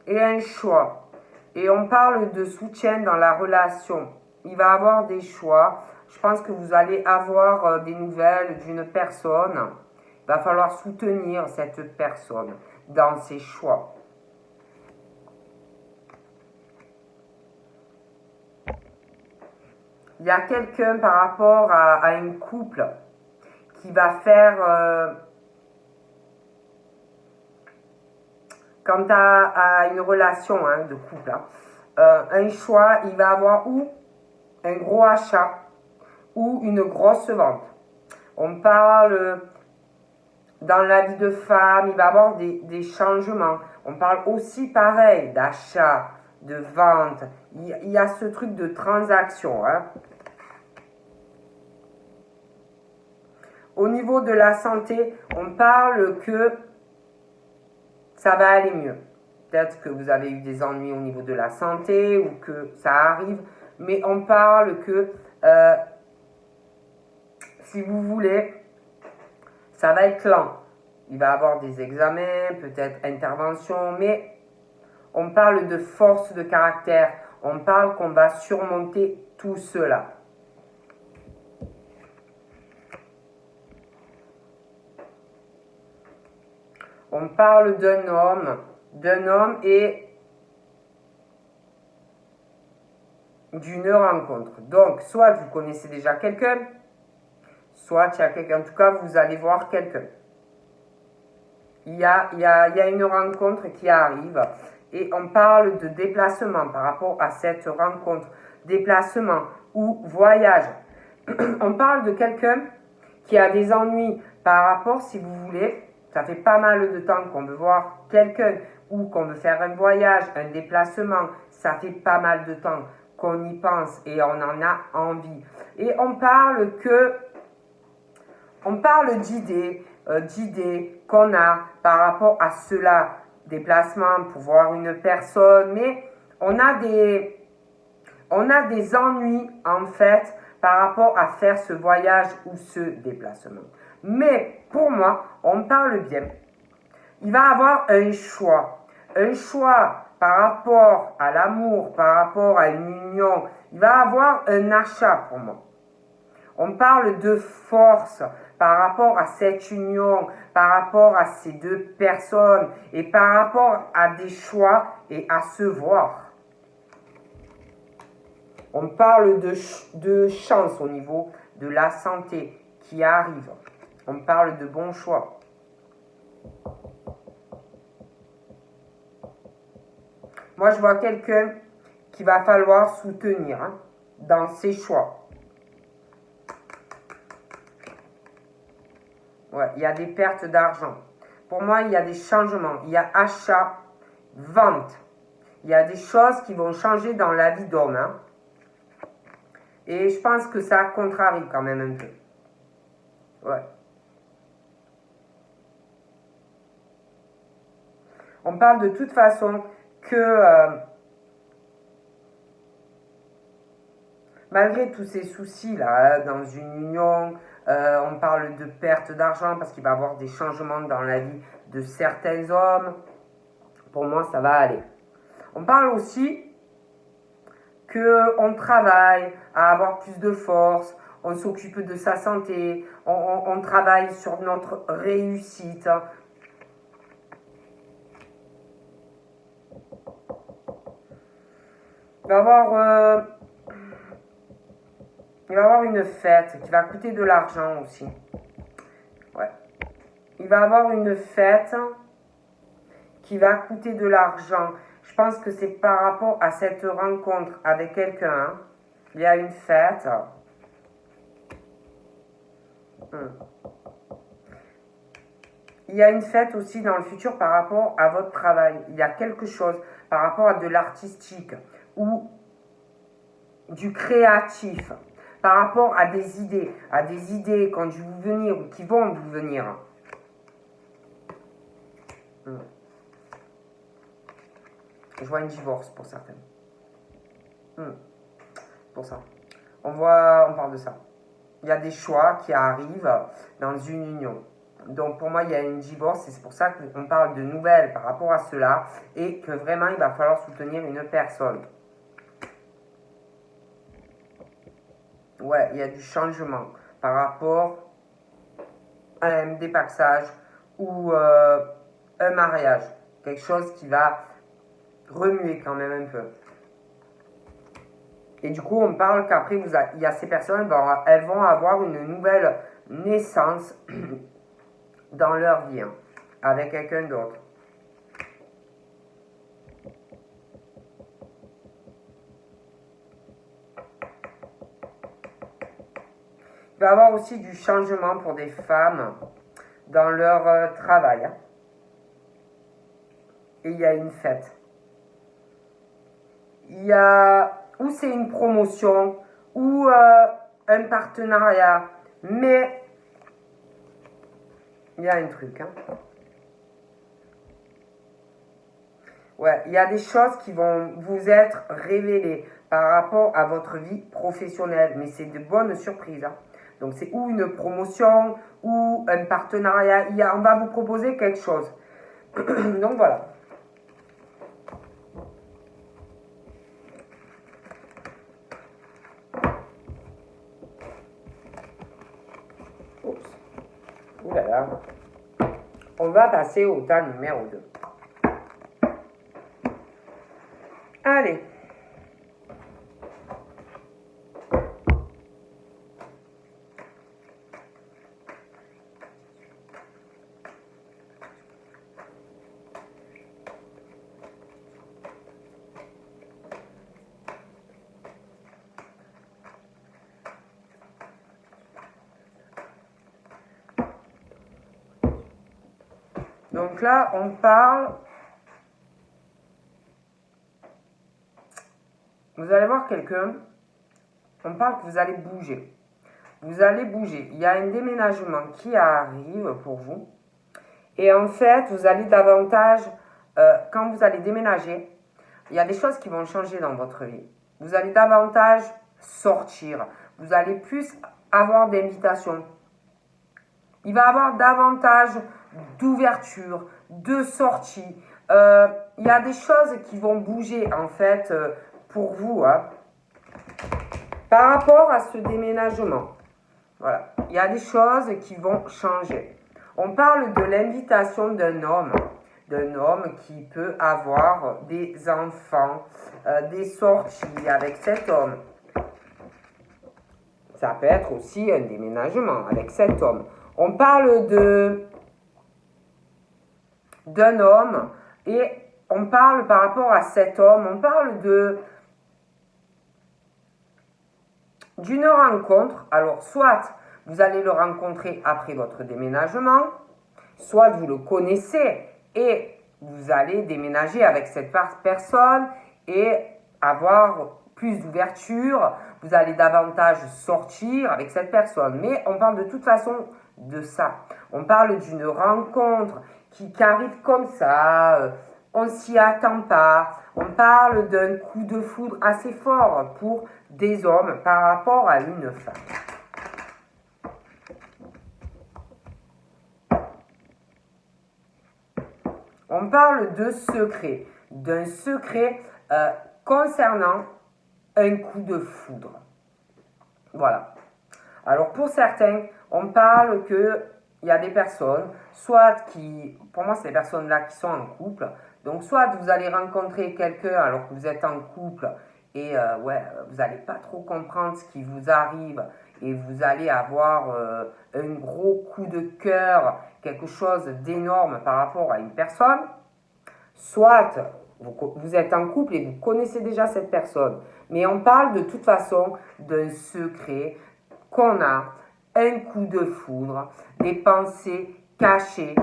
et un choix. Et on parle de soutien dans la relation. Il va avoir des choix. Je pense que vous allez avoir des nouvelles d'une personne. Il va falloir soutenir cette personne dans ses choix. Il y a quelqu'un par rapport à un couple qui va faire, quant à une relation de couple, un choix, il va avoir ou un gros achat ou une grosse vente. On parle dans la vie de femme, il va avoir des changements. On parle aussi pareil d'achat, de vente. Il y a ce truc de transaction. Hein. Au niveau de la santé, on parle que ça va aller mieux. Peut-être que vous avez eu des ennuis au niveau de la santé ou que ça arrive, mais on parle que si vous voulez, ça va être lent. Il va y avoir des examens, peut-être intervention, mais on parle de force de caractère. On parle qu'on va surmonter tout cela. On parle d'un homme et d'une rencontre. Donc, soit vous connaissez déjà quelqu'un, soit il y a quelqu'un, en tout cas, vous allez voir quelqu'un. Il y a une rencontre qui arrive et on parle de déplacement par rapport à cette rencontre. Déplacement ou voyage. On parle de quelqu'un qui a des ennuis par rapport, si vous voulez, ça fait pas mal de temps qu'on veut voir quelqu'un ou qu'on veut faire un voyage, un déplacement. Ça fait pas mal de temps qu'on y pense et on en a envie. Et on parle d'idées qu'on a par rapport à cela, déplacement pour voir une personne, mais on a des ennuis en fait par rapport à faire ce voyage ou ce déplacement. Mais pour moi, on parle bien. Il va avoir un choix par rapport à l'amour, par rapport à une union. Il va avoir un achat pour moi. On parle de force par rapport à cette union, par rapport à ces deux personnes et par rapport à des choix et à se voir. On parle de chance au niveau de la santé qui arrive. On parle de bons choix. Moi, je vois quelqu'un qu'il va falloir soutenir hein, dans ses choix. Ouais, il y a des pertes d'argent. Pour moi, il y a des changements. Il y a achat, vente. Il y a des choses qui vont changer dans la vie d'homme. Hein. Et je pense que ça contrarie quand même un peu. Ouais. On parle de toute façon que malgré tous ces soucis là, dans une union, on parle de perte d'argent parce qu'il va y avoir des changements dans la vie de certains hommes. Pour moi, ça va aller. On parle aussi qu'on travaille à avoir plus de force, on s'occupe de sa santé, on travaille sur notre réussite. Il va y avoir une fête qui va coûter de l'argent aussi. Ouais. Il va y avoir une fête qui va coûter de l'argent. Je pense que c'est par rapport à cette rencontre avec quelqu'un. Il y a une fête. Il y a une fête aussi dans le futur par rapport à votre travail. Il y a quelque chose par rapport à de l'artistique ou du créatif, par rapport à des idées qui ont dû vous venir ou qui vont vous venir. Je vois un divorce pour certaines. Pour ça. On parle de ça. Il y a des choix qui arrivent dans une union. Donc pour moi, il y a un divorce et c'est pour ça qu'on parle de nouvelles par rapport à cela et que vraiment, il va falloir soutenir une personne. Ouais, il y a du changement par rapport à un dépaxage ou un mariage. Quelque chose qui va remuer quand même un peu. Et du coup, on parle qu'après, il y a ces personnes, elles vont avoir une nouvelle naissance dans leur vie, hein, avec quelqu'un d'autre. Il va y avoir aussi du changement pour des femmes dans leur travail. Hein. Et il y a une fête. Il y a ou c'est une promotion ou un partenariat, mais il y a un truc. Hein. Ouais, il y a des choses qui vont vous être révélées par rapport à votre vie professionnelle, mais c'est de bonnes surprises. Hein. Donc c'est ou une promotion ou un partenariat. On va vous proposer quelque chose. Donc voilà. Oups. Ouh là là. On va passer au tas numéro 2. Allez. Donc là, on parle. Vous allez voir quelqu'un. On parle que vous allez bouger. Vous allez bouger. Il y a un déménagement qui arrive pour vous. Et en fait, vous allez davantage, quand vous allez déménager, il y a des choses qui vont changer dans votre vie. Vous allez davantage sortir. Vous allez plus avoir d'invitations. Il va y avoir davantage d'ouverture, de sortie. Il y a des choses qui vont bouger en fait pour vous hein, par rapport à ce déménagement. Voilà, il y a des choses qui vont changer. On parle de l'invitation d'un homme qui peut avoir des enfants, des sorties avec cet homme. Ça peut être aussi un déménagement avec cet homme. On parle d'un homme et on parle par rapport à cet homme, on parle d'une rencontre. Alors, soit vous allez le rencontrer après votre déménagement, soit vous le connaissez et vous allez déménager avec cette personne et avoir plus d'ouverture, vous allez davantage sortir avec cette personne. Mais on parle de toute façon de ça. On parle d'une rencontre qui arrive comme ça, on s'y attend pas. On parle d'un coup de foudre assez fort pour des hommes par rapport à une femme. On parle de secret, d'un secret concernant un coup de foudre. Voilà. Alors pour certains, on parle que il y a des personnes, soit qui, pour moi c'est les personnes là qui sont en couple, donc soit vous allez rencontrer quelqu'un alors que vous êtes en couple et vous n'allez pas trop comprendre ce qui vous arrive et vous allez avoir un gros coup de cœur, quelque chose d'énorme par rapport à une personne, soit vous êtes en couple et vous connaissez déjà cette personne, mais on parle de toute façon d'un secret qu'on a, un coup de foudre, des pensées cachées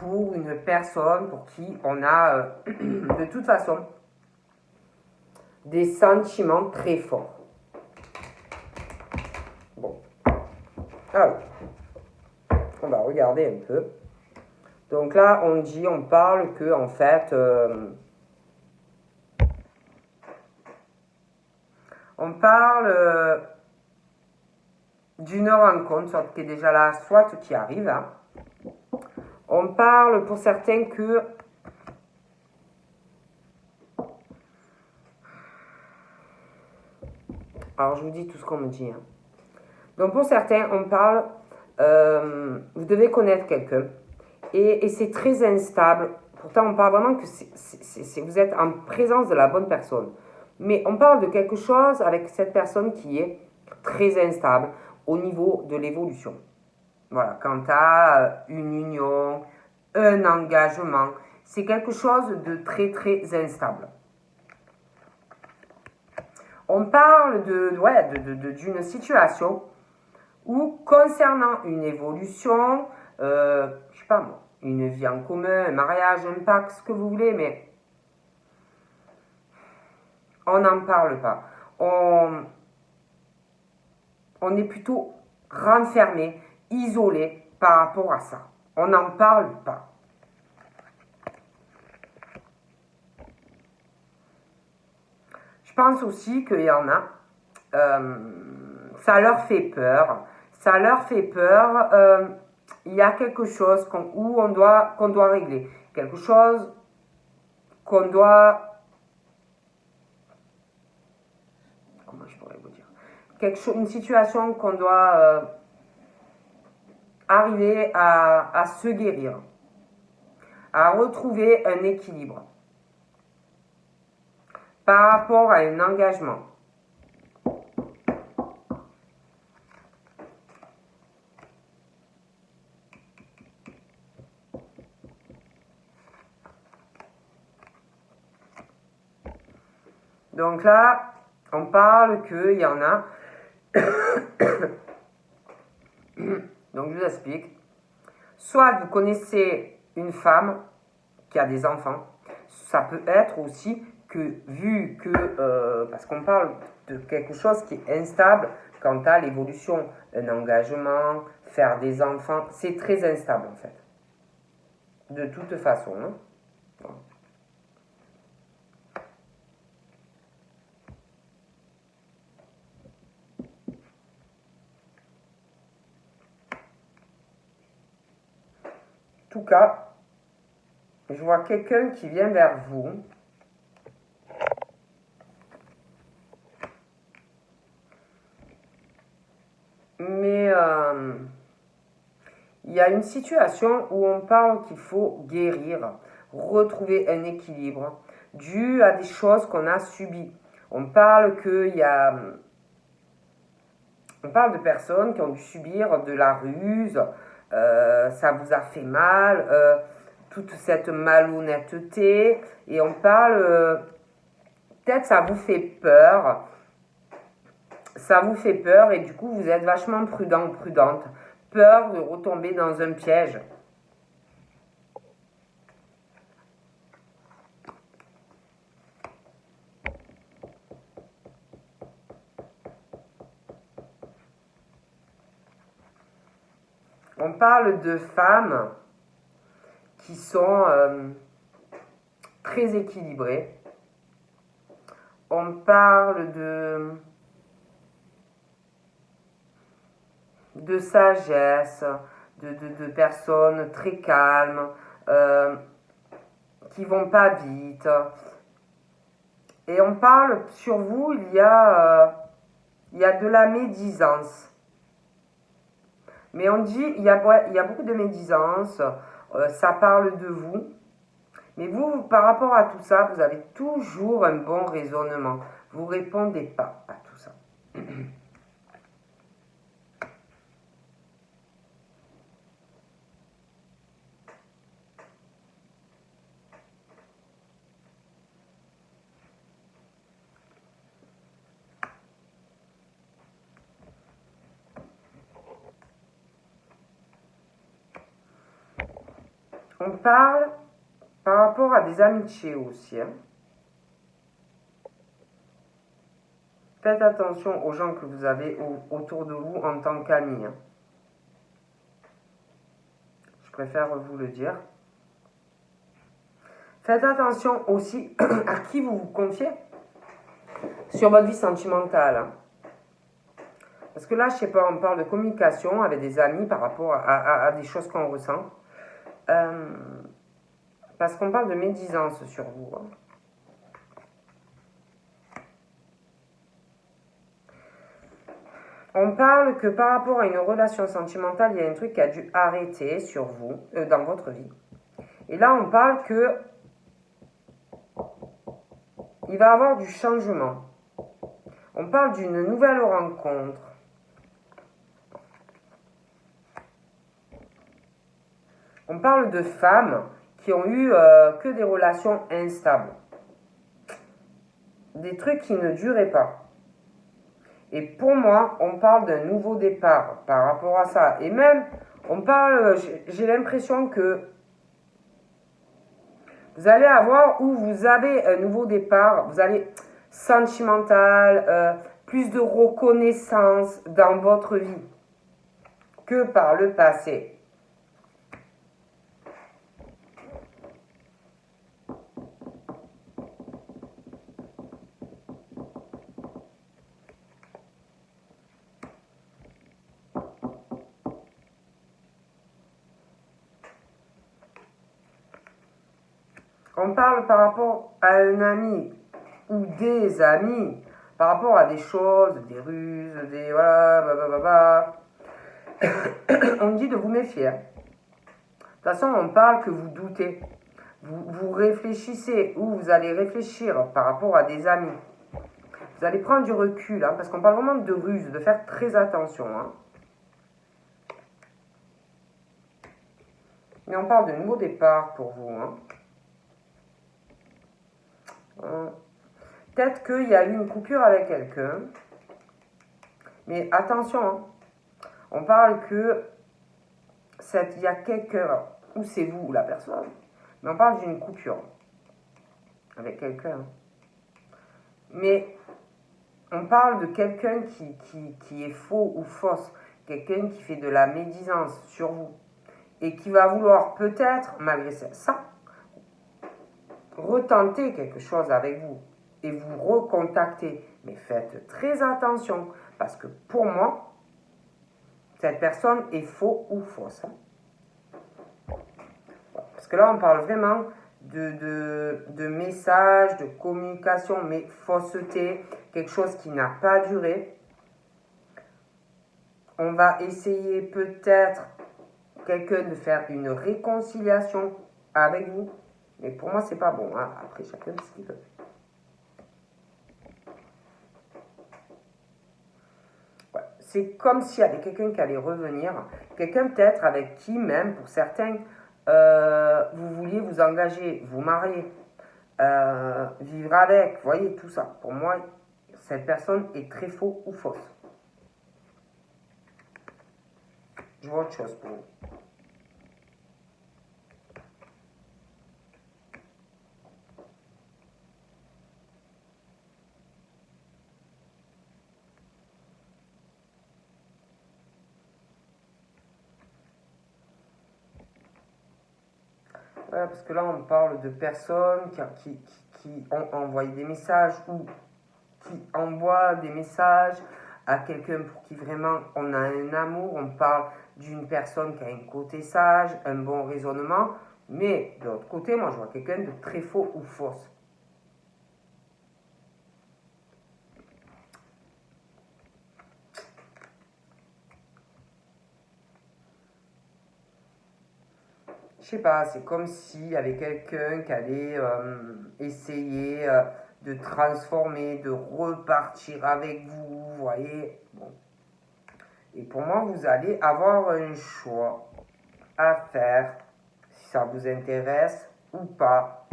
pour une personne pour qui on a de toute façon des sentiments très forts. Bon, alors, on va regarder un peu. Donc là, on parle que en fait, on parle d'une rencontre, soit qui est déjà là, soit qui arrive. Hein. On parle pour certains que alors je vous dis tout ce qu'on me dit. Hein. Donc pour certains, on parle, vous devez connaître quelqu'un et c'est très instable. Pourtant, on parle vraiment que vous êtes en présence de la bonne personne. Mais on parle de quelque chose avec cette personne qui est très instable au niveau de l'évolution. Voilà, quant à une union, un engagement, c'est quelque chose de très très instable. On parle d'une situation où concernant une évolution, je sais pas moi, une vie en commun, un mariage, un pacte, ce que vous voulez, mais on n'en parle pas. On est plutôt renfermé, isolé par rapport à ça. On n'en parle pas. Je pense aussi qu'il y en a, ça leur fait peur. Ça leur fait peur. Il y a quelque chose qu'on doit régler. Quelque chose qu'on doit... Comment je pourrais vous dire une situation qu'on doit arriver à se guérir. À retrouver un équilibre. Par rapport à un engagement. Donc là, on parle qu'il y en a. Donc je vous explique. Soit vous connaissez une femme qui a des enfants. Ça peut être aussi que, vu que, parce qu'on parle de quelque chose qui est instable quant à l'évolution, un engagement, faire des enfants, c'est très instable en fait. De toute façon. Hein. En tout cas, je vois quelqu'un qui vient vers vous. Mais il y a une situation où on parle qu'il faut guérir, retrouver un équilibre dû à des choses qu'on a subies. On parle on parle de personnes qui ont dû subir de la ruse, ça vous a fait mal, toute cette malhonnêteté, et on parle, peut-être ça vous fait peur, ça vous fait peur et du coup, vous êtes vachement prudent, prudente. Peur de retomber dans un piège. On parle de femmes qui sont très équilibrées. On parle de sagesse, de personnes très calmes, qui vont pas vite. Et on parle, sur vous, il y a de la médisance. Mais on dit, il y a beaucoup de médisance, ça parle de vous. Mais vous, par rapport à tout ça, vous avez toujours un bon raisonnement. Vous répondez pas à tout ça. On parle par rapport à des amitiés aussi. Hein. Faites attention aux gens que vous avez autour de vous en tant qu'amis. Hein. Je préfère vous le dire. Faites attention aussi à qui vous vous confiez sur votre vie sentimentale. Hein. Parce que là, je sais pas, on parle de communication avec des amis par rapport à des choses qu'on ressent. Parce qu'on parle de médisance sur vous. Hein. On parle que par rapport à une relation sentimentale, il y a un truc qui a dû arrêter sur vous, dans votre vie. Et là, on parle que il va y avoir du changement. On parle d'une nouvelle rencontre. On parle de femmes qui ont eu que des relations instables. Des trucs qui ne duraient pas. Et pour moi, on parle d'un nouveau départ par rapport à ça. Et même, on parle, j'ai l'impression que vous allez avoir, où vous avez un nouveau départ, vous allez sentimental, plus de reconnaissance dans votre vie que par le passé. On parle par rapport à un ami ou des amis, par rapport à des choses, des ruses, des voilà, on dit de vous méfier. De toute façon, on parle que vous doutez. Vous réfléchissez ou vous allez réfléchir par rapport à des amis. Vous allez prendre du recul, hein, parce qu'on parle vraiment de ruse, de faire très attention. Hein. Mais on parle de nouveau départ pour vous. Hein. Peut-être qu'il y a eu une coupure avec quelqu'un. Mais attention, hein. On parle que il y a quelqu'un, ou c'est vous ou la personne, mais on parle d'une coupure avec quelqu'un. Mais on parle de quelqu'un qui est faux ou fausse, quelqu'un qui fait de la médisance sur vous et qui va vouloir peut-être, malgré ça, retenter quelque chose avec vous et vous recontacter. Mais faites très attention parce que pour moi, cette personne est faux ou fausse. Parce que là, on parle vraiment de messages, de communication, mais fausseté, quelque chose qui n'a pas duré. On va essayer peut-être quelqu'un de faire une réconciliation avec vous. Mais pour moi, c'est pas bon. Hein. Après, chacun ce qu'il veut. Ouais. C'est comme s'il y avait quelqu'un qui allait revenir. Quelqu'un peut-être avec qui même, pour certains, vous vouliez vous engager, vous marier, vivre avec. Vous voyez, tout ça. Pour moi, cette personne est très faux ou fausse. Je vois autre chose pour vous. Voilà, parce que là, on parle de personnes qui ont envoyé des messages ou qui envoient des messages à quelqu'un pour qui vraiment on a un amour. On parle d'une personne qui a un côté sage, un bon raisonnement. Mais de l'autre côté, moi, je vois quelqu'un de très faux ou fausse. Je sais pas, c'est comme s'il y avait quelqu'un qui allait essayer de transformer, de repartir avec vous, vous voyez. Bon. Et pour moi, vous allez avoir un choix à faire, si ça vous intéresse ou pas.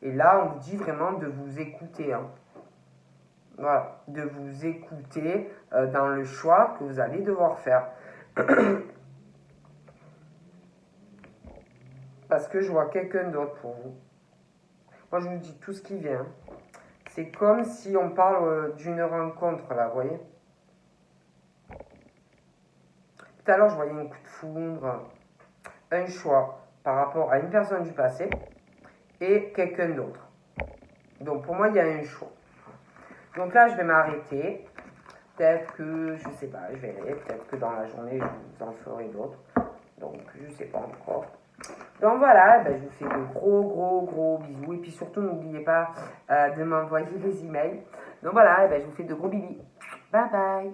Et là, on vous dit vraiment de vous écouter. Hein. Voilà, de vous écouter dans le choix que vous allez devoir faire. Parce que je vois quelqu'un d'autre pour vous. Moi, je vous dis tout ce qui vient. C'est comme si on parle d'une rencontre, là, vous voyez. Tout à l'heure, je voyais un coup de foudre, un choix par rapport à une personne du passé et quelqu'un d'autre. Donc, pour moi, il y a un choix. Donc là, je vais m'arrêter. Peut-être que, je sais pas, je verrai. Peut-être que dans la journée, je vous en ferai d'autres. Donc, je sais pas encore. Donc voilà, ben, je vous fais de gros bisous. Et puis surtout, n'oubliez pas de m'envoyer des emails. Donc voilà, ben, je vous fais de gros bisous. Bye bye.